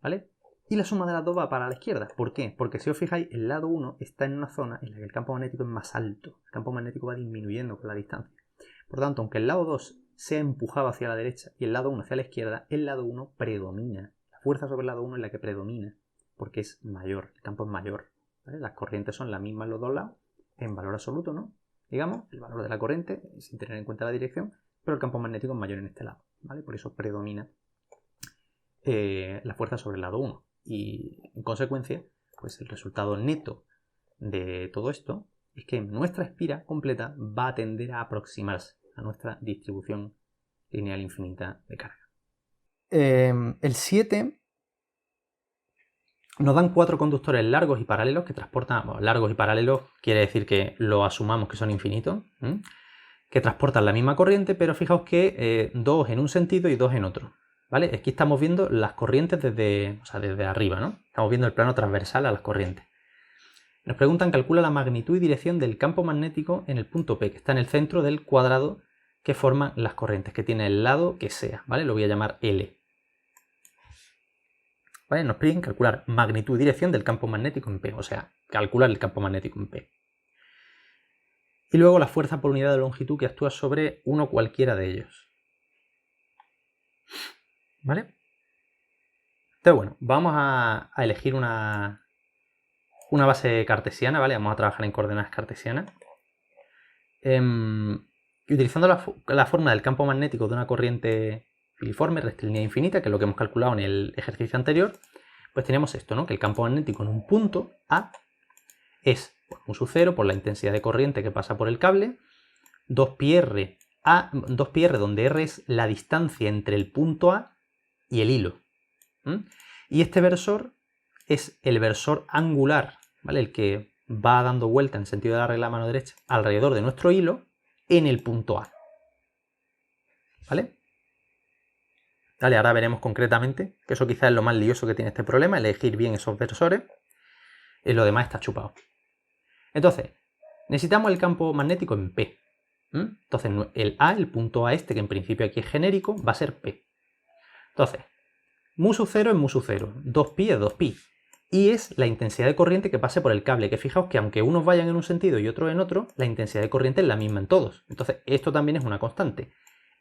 ¿vale? Y la suma de las dos va para la izquierda. ¿Por qué? Porque si os fijáis, el lado 1 está en una zona en la que el campo magnético es más alto. El campo magnético va disminuyendo con la distancia. Por tanto, aunque el lado 2 sea empujado hacia la derecha y el lado 1 hacia la izquierda, el lado 1 predomina. La fuerza sobre el lado 1 es la que predomina, porque es mayor, el campo es mayor, ¿vale? Las corrientes son las mismas en los dos lados, en valor absoluto, ¿no? Digamos, el valor de la corriente, sin tener en cuenta la dirección, pero el campo magnético es mayor en este lado, ¿vale? Por eso predomina la fuerza sobre el lado 1. Y en consecuencia, pues el resultado neto de todo esto es que nuestra espira completa va a tender a aproximarse a nuestra distribución lineal infinita de carga. El 7 nos dan 4 conductores largos y paralelos que transportan... Bueno, largos y paralelos quiere decir que lo asumamos que son infinitos. que transportan la misma corriente, pero fijaos que dos en un sentido y dos en otro. ¿Vale? Aquí estamos viendo las corrientes desde arriba, ¿no? Estamos viendo el plano transversal a las corrientes. Nos preguntan, calcula la magnitud y dirección del campo magnético en el punto P, que está en el centro del cuadrado que forman las corrientes, que tiene el lado que sea, ¿vale? Lo voy a llamar L. ¿Vale? Nos piden calcular magnitud y dirección del campo magnético en P, o sea, calcular el campo magnético en P. Y luego la fuerza por unidad de longitud que actúa sobre uno cualquiera de ellos. ¿Vale? Entonces, bueno, vamos a elegir una base cartesiana, ¿vale? Vamos a trabajar en coordenadas cartesianas. Y utilizando la fórmula del campo magnético de una corriente filiforme, rectilínea infinita, que es lo que hemos calculado en el ejercicio anterior, pues tenemos esto, ¿no? Que el campo magnético en un punto A es mu sub 0 por la intensidad de corriente que pasa por el cable, 2πr, 2πr donde r es la distancia entre el punto A y el hilo. Y este versor es el versor angular, ¿vale? El que va dando vuelta en sentido de la regla de mano derecha alrededor de nuestro hilo en el punto A. ¿Vale? Vale, ahora veremos concretamente, que eso quizás es lo más lioso que tiene este problema, elegir bien esos versores. Y lo demás está chupado. Entonces, necesitamos el campo magnético en P. Entonces, el A, el punto A este, que en principio aquí es genérico, va a ser P. Entonces, mu sub 0 es mu sub 0, 2pi es 2pi. Y es la intensidad de corriente que pase por el cable, que fijaos que aunque unos vayan en un sentido y otros en otro, la intensidad de corriente es la misma en todos. Entonces, esto también es una constante.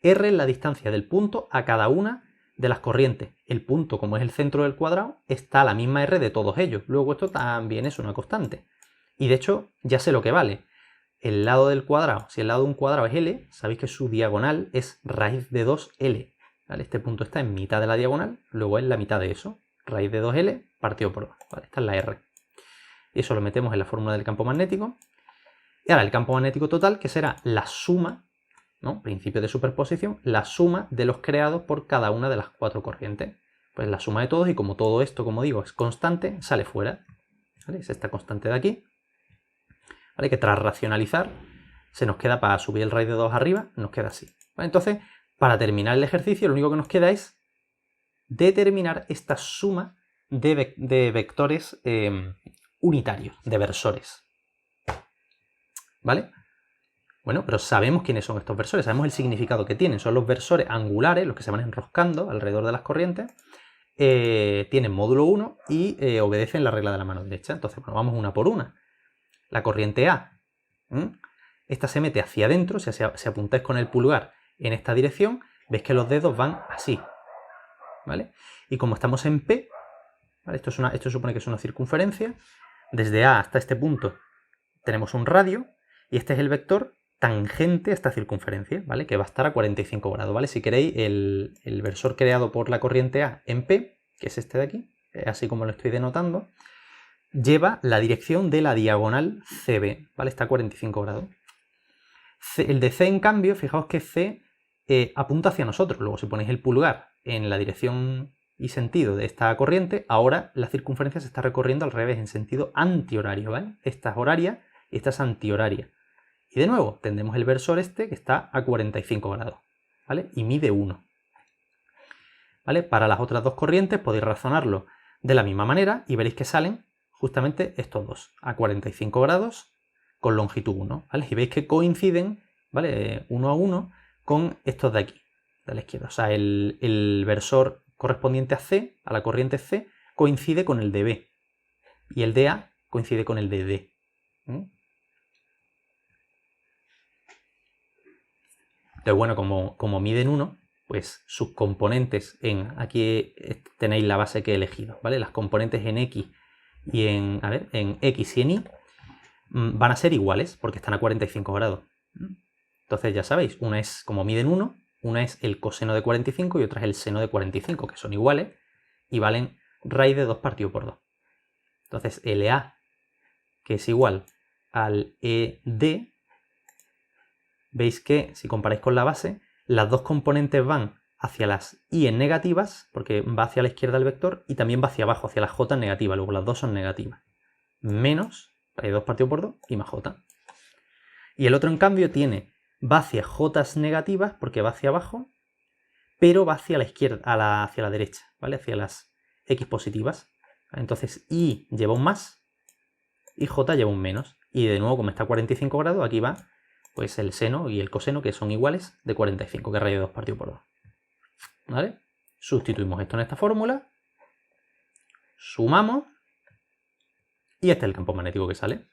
R es la distancia del punto a cada una de las corrientes. El punto, como es el centro del cuadrado, está a la misma R de todos ellos. Luego esto también es una constante. Y de hecho, ya sé lo que vale. El lado del cuadrado, si el lado de un cuadrado es L, sabéis que su diagonal es raíz de 2L. ¿Vale? Este punto está en mitad de la diagonal, luego es la mitad de eso. Raíz de 2L partido por 2. ¿Vale? Esta es la R. Y eso lo metemos en la fórmula del campo magnético. Y ahora el campo magnético total, que será la suma, ¿no? Principio de superposición, la suma de los creados por cada una de las cuatro corrientes. Pues la suma de todos, y como todo esto, como digo, es constante, sale fuera. ¿Vale? Es esta constante de aquí. ¿Vale? Que tras racionalizar se nos queda, para subir el raíz de 2 arriba, nos queda así. ¿Vale? Entonces, para terminar el ejercicio, lo único que nos queda es determinar esta suma de vectores unitarios, de versores. ¿Vale? Bueno, pero sabemos quiénes son estos versores, sabemos el significado que tienen. Son los versores angulares, los que se van enroscando alrededor de las corrientes. Tienen módulo 1 y obedecen la regla de la mano derecha. Entonces, bueno, vamos una por una. La corriente A, esta se mete hacia adentro, si apuntáis con el pulgar en esta dirección, veis que los dedos van así, ¿vale? Y como estamos en P, ¿vale? Esto supone que es una circunferencia, desde A hasta este punto tenemos un radio, y este es el vector tangente a esta circunferencia, ¿vale? Que va a estar a 45 grados, ¿vale? Si queréis, el versor creado por la corriente A en P, que es este de aquí, así como lo estoy denotando, lleva la dirección de la diagonal CB, ¿vale? Está a 45 grados. El de C, en cambio, fijaos que C apunta hacia nosotros. Luego, si ponéis el pulgar en la dirección y sentido de esta corriente, ahora la circunferencia se está recorriendo al revés, en sentido antihorario, ¿vale? Esta es horaria y esta es antihoraria. Y de nuevo, tendremos el versor este que está a 45 grados, ¿vale? Y mide 1. ¿Vale? Para las otras dos corrientes podéis razonarlo de la misma manera y veréis que salen justamente estos dos, a 45 grados con longitud 1, ¿vale? Y veis que coinciden, ¿vale? Uno a uno con estos de aquí, de la izquierda. O sea, el versor correspondiente a C, a la corriente C, coincide con el de B. Y el de A coincide con el de D. Entonces, bueno, como miden 1, pues sus componentes aquí tenéis la base que he elegido, ¿vale? Las componentes en X y en X y en Y van a ser iguales porque están a 45 grados. Entonces ya sabéis, una es, como miden 1, una es el coseno de 45 y otra es el seno de 45, que son iguales y valen raíz de 2 partido por 2. Entonces LA, que es igual al ED, veis que si comparáis con la base, las dos componentes van hacia las y en negativas, porque va hacia la izquierda el vector, y también va hacia abajo, hacia las j en negativa, luego las dos son negativas. Menos raíz de 2 partido por 2 y más j. Y el otro, en cambio, tiene va hacia J negativas porque va hacia abajo, pero va hacia la izquierda, hacia la derecha, ¿vale? Hacia las X positivas. Entonces I lleva un más y J lleva un menos. Y de nuevo, como está a 45 grados, aquí va pues el seno y el coseno, que son iguales, de 45, que es raíz de 2 partido por 2. ¿Vale? Sustituimos esto en esta fórmula, sumamos, y este es el campo magnético que sale.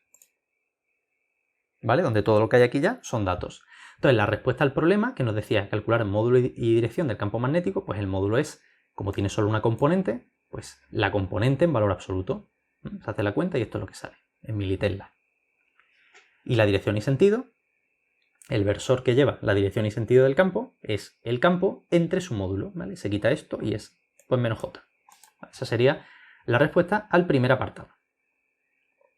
¿Vale? Donde todo lo que hay aquí ya son datos. Entonces, la respuesta al problema que nos decía calcular el módulo y dirección del campo magnético, pues el módulo es, como tiene solo una componente, pues la componente en valor absoluto. Se hace la cuenta y esto es lo que sale, en militesla. Y la dirección y sentido, el versor que lleva la dirección y sentido del campo es el campo entre su módulo, ¿vale? Se quita esto y es pues menos J. Esa sería la respuesta al primer apartado.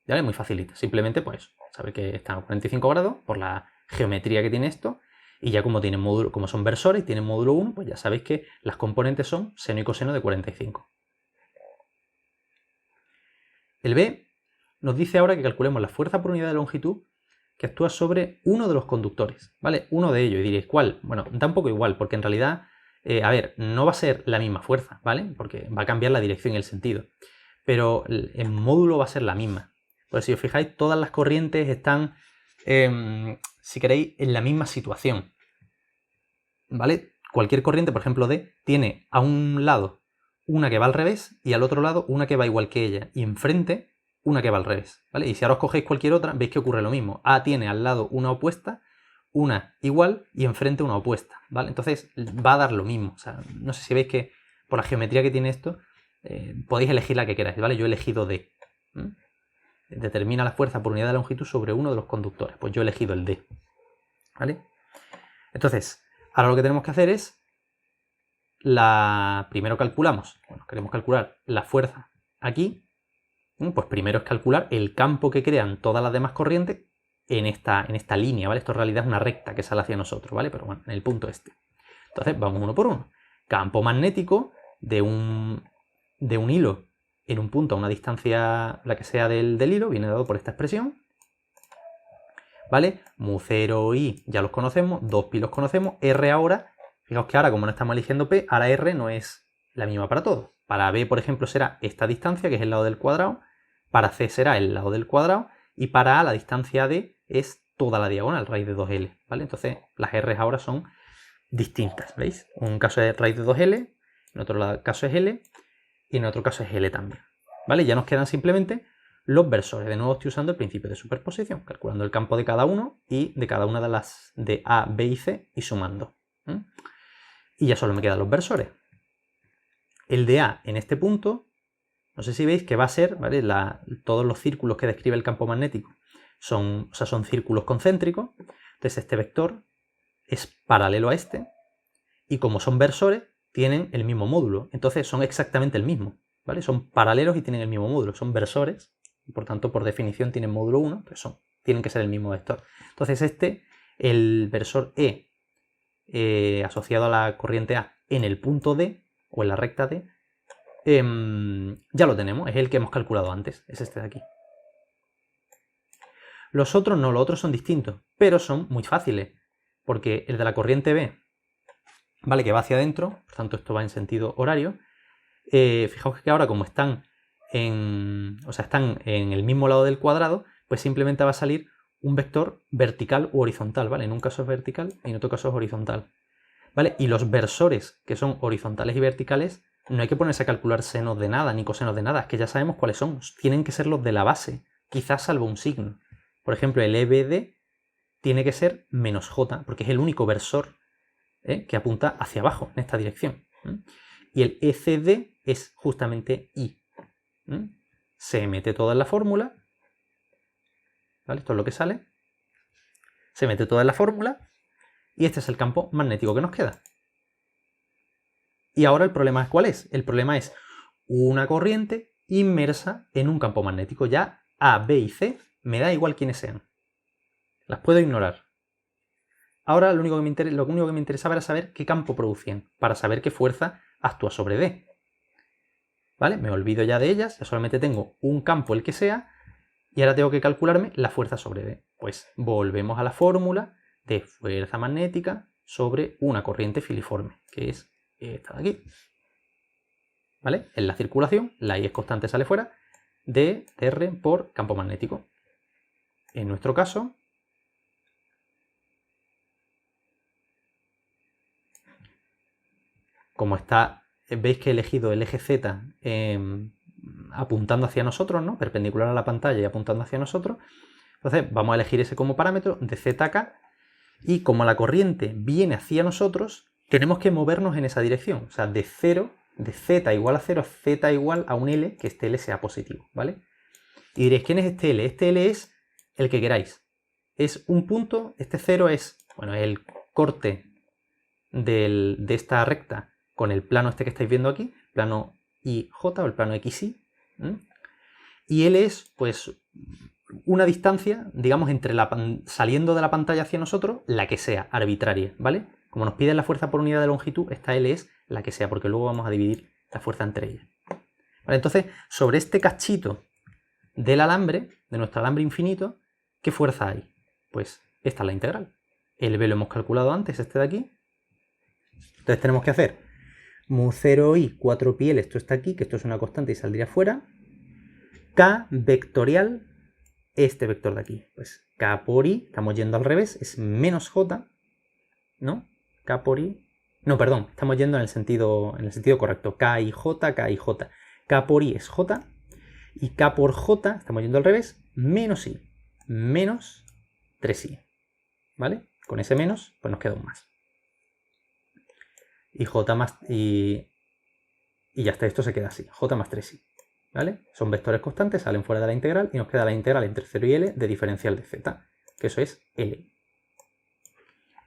¿Vale? Muy facilita, simplemente pues saber que están a 45 grados por la geometría que tiene esto, y ya como tienen módulo, como son versores, tienen módulo 1, pues ya sabéis que las componentes son seno y coseno de 45. El B nos dice ahora que calculemos la fuerza por unidad de longitud que actúa sobre uno de los conductores, ¿vale? Uno de ellos, y diréis, ¿cuál? Bueno, da un poco igual, porque en realidad, a ver, no va a ser la misma fuerza, ¿vale? Porque va a cambiar la dirección y el sentido, pero el módulo va a ser la misma. Pues si os fijáis, todas las corrientes están, si queréis, en la misma situación, ¿vale? Cualquier corriente, por ejemplo, D, tiene a un lado una que va al revés y al otro lado una que va igual que ella, y enfrente una que va al revés, ¿vale? Y si ahora os cogéis cualquier otra, veis que ocurre lo mismo. A tiene al lado una opuesta, una igual y enfrente una opuesta, ¿vale? Entonces va a dar lo mismo. O sea, no sé si veis que por la geometría que tiene esto, podéis elegir la que queráis, ¿vale? Yo he elegido D. Determina la fuerza por unidad de longitud sobre uno de los conductores. Pues yo he elegido el D, ¿vale? Entonces, ahora lo que tenemos que hacer es, primero calculamos, bueno, queremos calcular la fuerza aquí, pues primero es calcular el campo que crean todas las demás corrientes en esta línea, ¿vale? Esto en realidad es una recta que sale hacia nosotros, ¿vale? Pero bueno, en el punto este. Entonces, vamos uno por uno. Campo magnético de un hilo en un punto a una distancia, la que sea del hilo, viene dado por esta expresión, ¿vale? Mu 0 I ya los conocemos, 2pi los conocemos, R ahora, fijaos que ahora como no estamos eligiendo P, ahora R no es la misma para todos. Para B, por ejemplo, será esta distancia, que es el lado del cuadrado, para C será el lado del cuadrado, y para A la distancia D es toda la diagonal, raíz de 2L, ¿vale? Entonces las R ahora son distintas, ¿veis? Un caso es raíz de 2L, en otro caso es L, y en otro caso es L también, ¿vale? Ya nos quedan simplemente los versores. De nuevo estoy usando el principio de superposición, calculando el campo de cada uno y de cada una de las de A, B y C y sumando. Y ya solo me quedan los versores. El de A en este punto, no sé si veis que va a ser, ¿vale? Todos los círculos que describe el campo magnético son círculos concéntricos. Entonces este vector es paralelo a este, y como son versores, tienen el mismo módulo. Entonces son exactamente el mismo, ¿vale? Son paralelos y tienen el mismo módulo. Son versores, y por tanto, por definición, tienen módulo 1, entonces tienen que ser el mismo vector. Entonces el versor E asociado a la corriente A en el punto D, o en la recta D, ya lo tenemos, es el que hemos calculado antes, es este de aquí. Los otros no, los otros son distintos, pero son muy fáciles, porque el de la corriente B, ¿vale? Que va hacia adentro, por tanto esto va en sentido horario. Fijaos que ahora como están están en el mismo lado del cuadrado, pues simplemente va a salir un vector vertical u horizontal, ¿vale? En un caso es vertical y en otro caso es horizontal, ¿vale? Y los versores que son horizontales y verticales, no hay que ponerse a calcular senos de nada ni cosenos de nada, es que ya sabemos cuáles son, tienen que ser los de la base, quizás salvo un signo. Por ejemplo, el EBD tiene que ser menos J, porque es el único versor que apunta hacia abajo, en esta dirección. Y el ECD es justamente I. Se mete toda en la fórmula, ¿vale? Esto es lo que sale. Se mete toda en la fórmula y este es el campo magnético que nos queda. Y ahora el problema es ¿cuál es? El problema es una corriente inmersa en un campo magnético. Ya A, B y C me da igual quiénes sean. Las puedo ignorar. Ahora lo único que me interesaba era saber qué campo producían, para saber qué fuerza actúa sobre D. ¿Vale? Me olvido ya de ellas, ya solamente tengo un campo el que sea, y ahora tengo que calcularme la fuerza sobre D. Pues volvemos a la fórmula, de fuerza magnética sobre una corriente filiforme, que es esta de aquí. ¿Vale? En la circulación, la I es constante, sale fuera, de R por campo magnético. En nuestro caso, como está, veis que he elegido el eje Z apuntando hacia nosotros, ¿no? Perpendicular a la pantalla y apuntando hacia nosotros. Entonces vamos a elegir ese como parámetro de Z a K, y como la corriente viene hacia nosotros, tenemos que movernos en esa dirección. O sea, de 0, de Z igual a 0 a Z igual a un L, que este L sea positivo, ¿vale? Y diréis, ¿quién es este L? Este L es el que queráis. Es un punto, este 0 es, bueno, el corte de esta recta con el plano este que estáis viendo aquí, plano IJ o el plano XY. Y L es, pues, una distancia, digamos, entre saliendo de la pantalla hacia nosotros, la que sea, arbitraria, ¿vale? Como nos piden la fuerza por unidad de longitud, esta L es la que sea, porque luego vamos a dividir la fuerza entre ellas. Vale, entonces, sobre este cachito del alambre, de nuestro alambre infinito, ¿qué fuerza hay? Pues esta es la integral. El B lo hemos calculado antes, este de aquí. Entonces tenemos que hacer mu 0i 4πl, esto está aquí, que esto es una constante y saldría fuera. K vectorial, este vector de aquí. Pues K por I, estamos yendo al revés, es menos J, ¿no? K por I. No, perdón, estamos yendo en el sentido correcto. K y J, K y J. K por I es J, y K por J, estamos yendo al revés, menos I, menos 3I, ¿vale? Con ese menos, pues nos queda un más. Y J más, y ya está, esto se queda así, J más 3I, ¿vale? Son vectores constantes, salen fuera de la integral, y nos queda la integral entre 0 y L de diferencial de Z, que eso es L.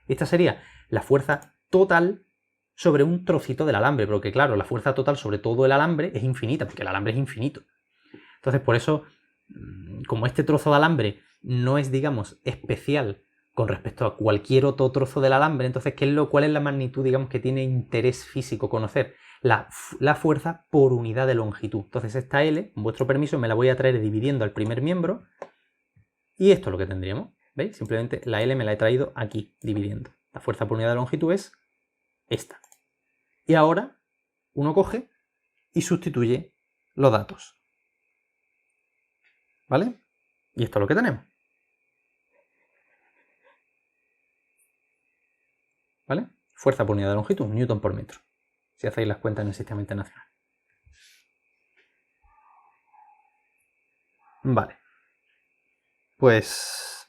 Y esta sería la fuerza total sobre un trocito del alambre, porque claro, la fuerza total sobre todo el alambre es infinita, porque el alambre es infinito. Entonces, por eso, como este trozo de alambre no es, digamos, especial con respecto a cualquier otro trozo del alambre, entonces, ¿cuál es la magnitud, digamos, que tiene interés físico conocer? La fuerza por unidad de longitud. Entonces, esta L, con vuestro permiso, me la voy a traer dividiendo al primer miembro, y esto es lo que tendríamos. ¿Veis? Simplemente la L me la he traído aquí, dividiendo. La fuerza por unidad de longitud es esta. Y ahora, uno coge y sustituye los datos. ¿Vale? Y esto es lo que tenemos. ¿Vale? Fuerza por unidad de longitud, newton por metro. Si hacéis las cuentas en el sistema internacional. Vale. Pues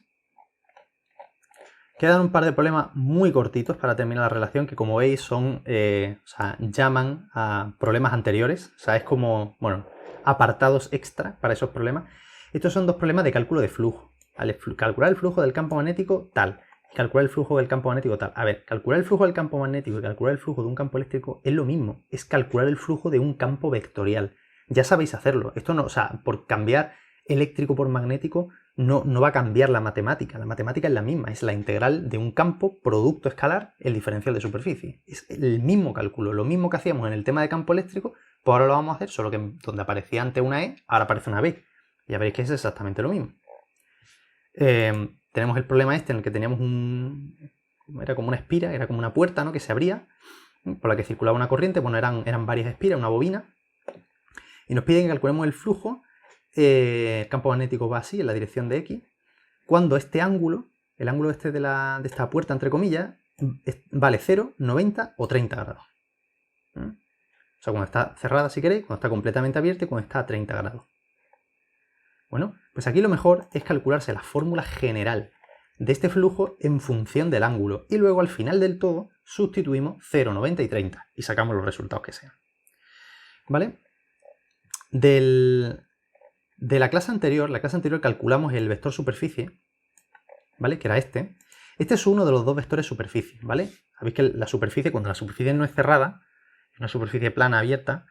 quedan un par de problemas muy cortitos para terminar la relación, que como veis son, llaman a problemas anteriores. O sea, es como, bueno, apartados extra para esos problemas. Estos son dos problemas de cálculo de flujo. ¿Vale? Calcular el flujo del campo magnético tal. Calcular el flujo del campo magnético tal. A ver, calcular el flujo del campo magnético y calcular el flujo de un campo eléctrico es lo mismo. Es calcular el flujo de un campo vectorial. Ya sabéis hacerlo. Esto no, o sea, por cambiar eléctrico por magnético no va a cambiar la matemática. La matemática es la misma. Es la integral de un campo, producto escalar, el diferencial de superficie. Es el mismo cálculo. Lo mismo que hacíamos en el tema de campo eléctrico, pues ahora lo vamos a hacer, solo que donde aparecía antes una E, ahora aparece una B. Ya veréis que es exactamente lo mismo. Tenemos el problema este en el que teníamos era como una espira, era como una puerta, ¿no?, que se abría, por la que circulaba una corriente. Bueno, eran varias espiras, una bobina, y nos piden que calculemos el flujo. El campo magnético va así, en la dirección de X, cuando este ángulo, el ángulo este de esta puerta, entre comillas, vale 0, 90 o 30 grados. O sea, cuando está cerrada, si queréis, cuando está completamente abierta y cuando está a 30 grados. Bueno, pues aquí lo mejor es calcularse la fórmula general de este flujo en función del ángulo, y luego al final del todo sustituimos 0, 90 y 30 y sacamos los resultados que sean. ¿Vale? De la clase anterior, calculamos el vector superficie, ¿vale? Que era este. Este es uno de los dos vectores superficie, ¿vale? Sabéis que la superficie, cuando la superficie no es cerrada, es una superficie plana abierta,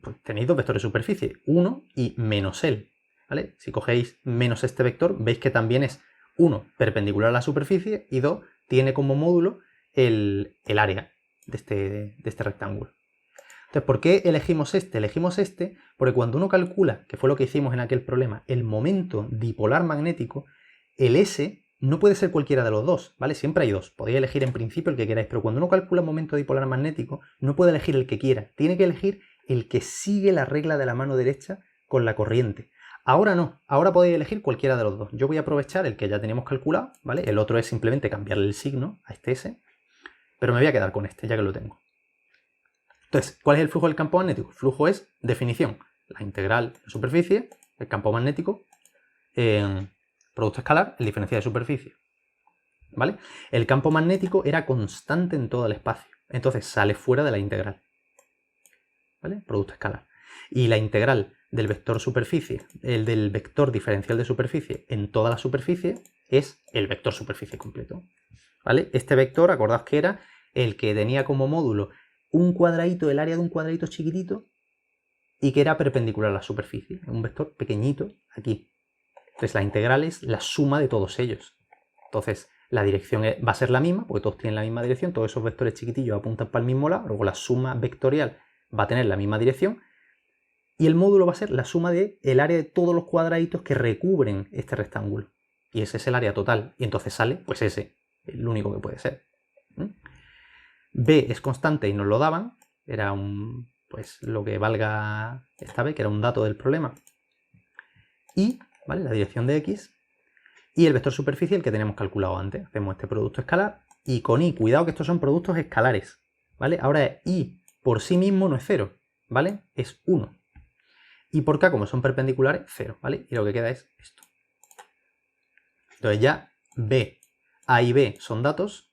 pues tenéis dos vectores de superficie, 1 y menos él, ¿vale? Si cogéis menos este vector, veis que también es 1 perpendicular a la superficie y 2 tiene como módulo el área de este rectángulo. Entonces, ¿por qué elegimos este? Elegimos este porque cuando uno calcula, que fue lo que hicimos en aquel problema, el momento dipolar magnético, el S no puede ser cualquiera de los dos, ¿vale? Siempre hay dos. Podéis elegir en principio el que queráis, pero cuando uno calcula momento dipolar magnético, no puede elegir el que quiera. Tiene que elegir el que sigue la regla de la mano derecha con la corriente. Ahora no, ahora podéis elegir cualquiera de los dos. Yo voy a aprovechar el que ya tenemos calculado, ¿vale? El otro es simplemente cambiarle el signo a este S, pero me voy a quedar con este, ya que lo tengo. Entonces, ¿cuál es el flujo del campo magnético? El flujo es definición, la integral de superficie, el campo magnético, producto escalar, el diferencial de superficie. ¿Vale? El campo magnético era constante en todo el espacio, entonces sale fuera de la integral. ¿Vale? Producto escalar. Y la integral del vector superficie, el del vector diferencial de superficie en toda la superficie, es el vector superficie completo. ¿Vale? Este vector, acordaos que era el que tenía como módulo un cuadradito, el área de un cuadradito chiquitito, y que era perpendicular a la superficie. Un vector pequeñito aquí. Entonces la integral es la suma de todos ellos. Entonces la dirección va a ser la misma, porque todos tienen la misma dirección, todos esos vectores chiquitillos apuntan para el mismo lado, luego la suma vectorial va a tener la misma dirección, y el módulo va a ser la suma del área de todos los cuadraditos que recubren este rectángulo. Y ese es el área total, y entonces sale, pues ese, el único que puede ser. B es constante y nos lo daban, era pues lo que valga esta B, que era un dato del problema. Y, ¿vale? La dirección de X. Y el vector superficie, el que tenemos calculado antes. Hacemos este producto escalar. Y con I, cuidado que estos son productos escalares, ¿vale? Ahora I por sí mismo no es 0, ¿vale? Es 1. Y por K, como son perpendiculares, 0, ¿vale? Y lo que queda es esto. Entonces ya B, A y B son datos.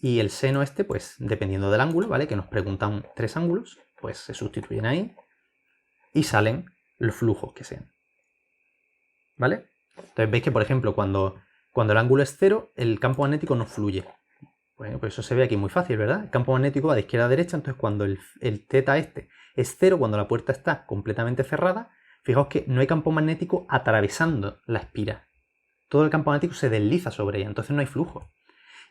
Y el seno este, pues dependiendo del ángulo, ¿vale? Que nos preguntan 3 ángulos, pues se sustituyen ahí. Y salen los flujos que sean. ¿Vale? Entonces veis que, por ejemplo, cuando el ángulo es 0, el campo magnético no fluye. Bueno, pues eso se ve aquí muy fácil, ¿verdad? El campo magnético va de izquierda a derecha, entonces cuando el θ este es 0, cuando la puerta está completamente cerrada, fijaos que no hay campo magnético atravesando la espira. Todo el campo magnético se desliza sobre ella, entonces no hay flujo.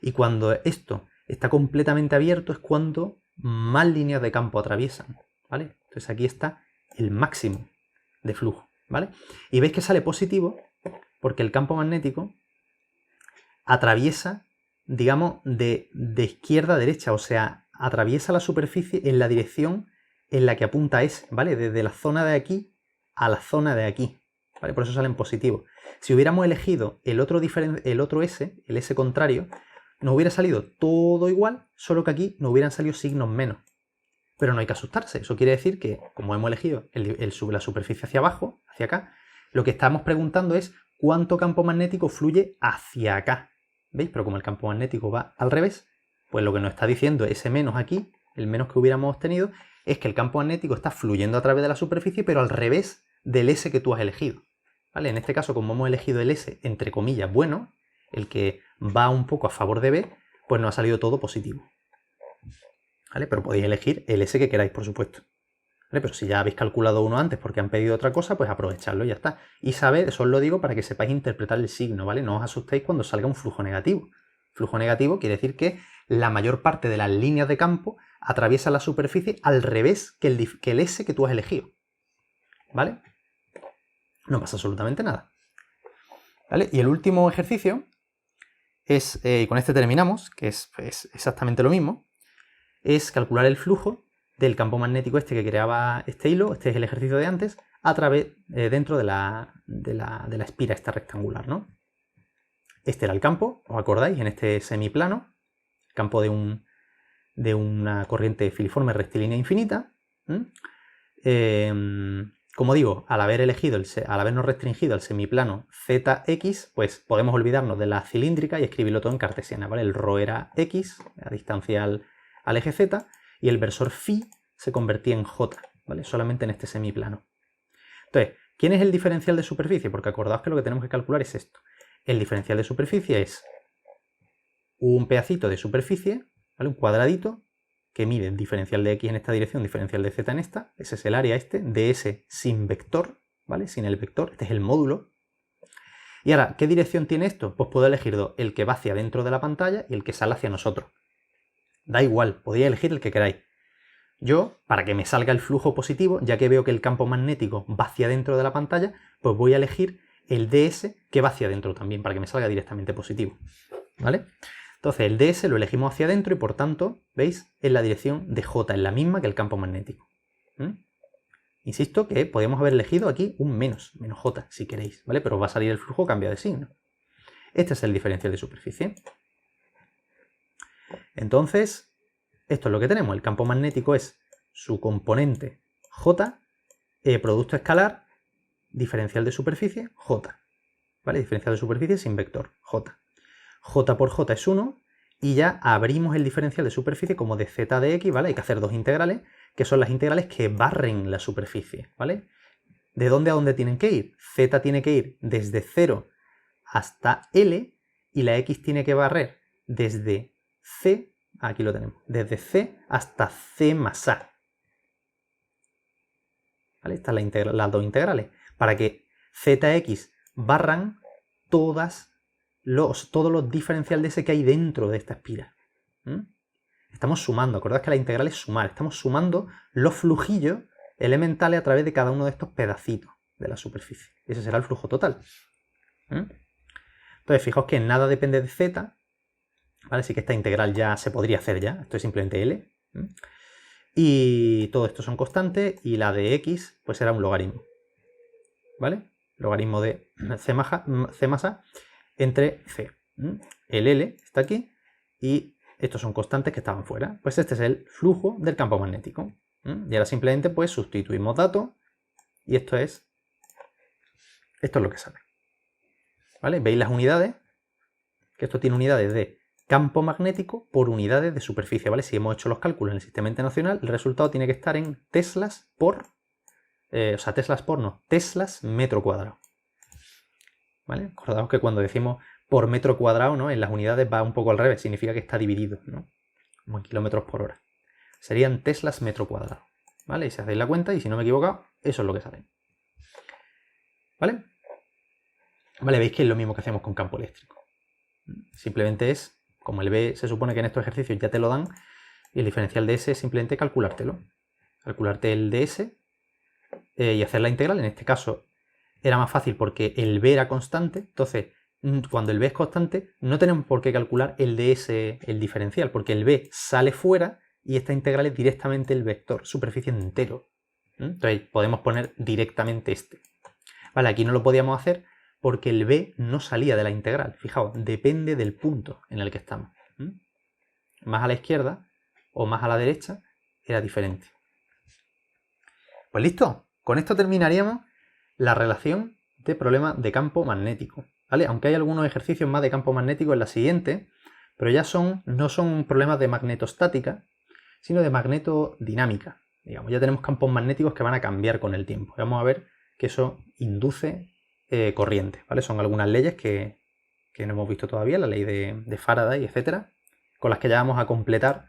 Y cuando esto está completamente abierto es cuando más líneas de campo atraviesan, ¿vale? Entonces aquí está el máximo de flujo, ¿vale? Y veis que sale positivo porque el campo magnético atraviesa, digamos, de izquierda a derecha, o sea, atraviesa la superficie en la dirección en la que apunta S, ¿vale? Desde la zona de aquí a la zona de aquí, ¿vale? Por eso salen positivos. Si hubiéramos elegido el otro S, el S contrario, nos hubiera salido todo igual, solo que aquí nos hubieran salido signos menos. Pero no hay que asustarse, eso quiere decir que, como hemos elegido la superficie hacia abajo, hacia acá, lo que estamos preguntando es cuánto campo magnético fluye hacia acá. ¿Veis? Pero como el campo magnético va al revés, pues lo que nos está diciendo ese menos aquí, el menos que hubiéramos obtenido, es que el campo magnético está fluyendo a través de la superficie, pero al revés del S que tú has elegido. ¿Vale? En este caso, como hemos elegido el S, entre comillas, bueno, el que va un poco a favor de B, pues nos ha salido todo positivo. ¿Vale? Pero podéis elegir el S que queráis, por supuesto. ¿Vale? Pero si ya habéis calculado uno antes porque han pedido otra cosa, pues aprovechadlo y ya está. Y sabed, eso os lo digo para que sepáis interpretar el signo, ¿vale? No os asustéis cuando salga un flujo negativo. Flujo negativo quiere decir que la mayor parte de las líneas de campo atraviesa la superficie al revés que el S que tú has elegido. ¿Vale? No pasa absolutamente nada. ¿Vale? Y el último ejercicio es, y con este terminamos, que es exactamente lo mismo, es calcular el flujo del campo magnético este que creaba este hilo, este es el ejercicio de antes, a través, dentro de la espira esta rectangular, ¿no? Este era el campo, ¿os acordáis? En este semiplano, campo de una corriente filiforme rectilínea infinita. Como digo, al habernos restringido al semiplano ZX, pues podemos olvidarnos de la cilíndrica y escribirlo todo en cartesiana, ¿vale? El ρ era X, a distancia al eje Z, y el versor φ se convertía en J, ¿vale? Solamente en este semiplano. Entonces, ¿quién es el diferencial de superficie? Porque acordaos que lo que tenemos que calcular es esto. El diferencial de superficie es un pedacito de superficie, ¿vale? Un cuadradito, que mide el diferencial de X en esta dirección, diferencial de Z en esta, ese es el área de S sin vector, ¿vale? Sin el vector, este es el módulo. Y ahora, ¿qué dirección tiene esto? Pues puedo elegir dos, el que va hacia dentro de la pantalla y el que sale hacia nosotros. Da igual, podéis elegir el que queráis. Yo, para que me salga el flujo positivo, ya que veo que el campo magnético va hacia dentro de la pantalla, pues voy a elegir el ds que va hacia adentro también, para que me salga directamente positivo, ¿vale? Entonces el ds lo elegimos hacia adentro y por tanto, ¿veis? Es la dirección de j, es la misma que el campo magnético. Insisto que podríamos haber elegido aquí un menos j, si queréis, ¿vale? Pero va a salir el flujo cambia de signo. Este es el diferencial de superficie. Entonces, esto es lo que tenemos. El campo magnético es su componente j, producto escalar, diferencial de superficie, j. ¿Vale? Diferencial de superficie sin vector, j. J por j es 1 y ya abrimos el diferencial de superficie como de z de x, ¿vale? Hay que hacer dos integrales, que son las integrales que barren la superficie, ¿vale? ¿De dónde a dónde tienen que ir? Z tiene que ir desde 0 hasta L y la x tiene que barrer desde C, aquí lo tenemos, desde C hasta C más A. ¿Vale? Estas son las dos integrales, para que zx barran todos los diferenciales de ese que hay dentro de esta espiral. Estamos sumando, acordad que la integral es sumar, estamos sumando los flujillos elementales a través de cada uno de estos pedacitos de la superficie. Ese será el flujo total. Entonces, fijaos que nada depende de z, ¿vale? Así que esta integral ya se podría hacer ya, esto es simplemente L. Y todo esto son constantes y la de x pues será un logaritmo, ¿vale? Logaritmo de c más a entre c. El L está aquí y estos son constantes que estaban fuera. Pues este es el flujo del campo magnético. Y ahora simplemente pues sustituimos datos y esto es lo que sale. ¿Vale? ¿Veis las unidades? Que esto tiene unidades de campo magnético por unidades de superficie, ¿vale? Si hemos hecho los cálculos en el sistema internacional, el resultado tiene que estar en teslas por... teslas metro cuadrado. ¿Vale? Acordaos que cuando decimos por metro cuadrado, ¿no? En las unidades va un poco al revés, significa que está dividido, ¿no? Como en kilómetros por hora. Serían teslas metro cuadrado, ¿vale? Y si hacéis la cuenta, y si no me he equivocado, eso es lo que sale. ¿Vale? Vale, veis que es lo mismo que hacemos con campo eléctrico. Simplemente es, como el B se supone que en estos ejercicios ya te lo dan, y el diferencial de S es simplemente calculártelo. Calcularte el ds y hacer la integral. En este caso era más fácil porque el B era constante, entonces cuando el B es constante no tenemos por qué calcular el ds, el diferencial, porque el B sale fuera y esta integral es directamente el vector superficie entero. Entonces podemos poner directamente este. Vale, aquí no lo podíamos hacer porque el B no salía de la integral. Fijaos, depende del punto en el que estamos. Más a la izquierda o más a la derecha era diferente. Pues listo, con esto terminaríamos la relación de problema de campo magnético. ¿Vale? Aunque hay algunos ejercicios más de campo magnético en la siguiente, pero ya no son problemas de magnetostática, sino de magnetodinámica. Digamos, ya tenemos campos magnéticos que van a cambiar con el tiempo. Vamos a ver que eso induce corriente, ¿vale? Son algunas leyes que no hemos visto todavía, la ley de Faraday, etcétera, con las que ya vamos a completar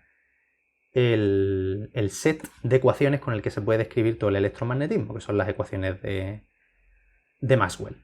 el set de ecuaciones con el que se puede describir todo el electromagnetismo, que son las ecuaciones de Maxwell.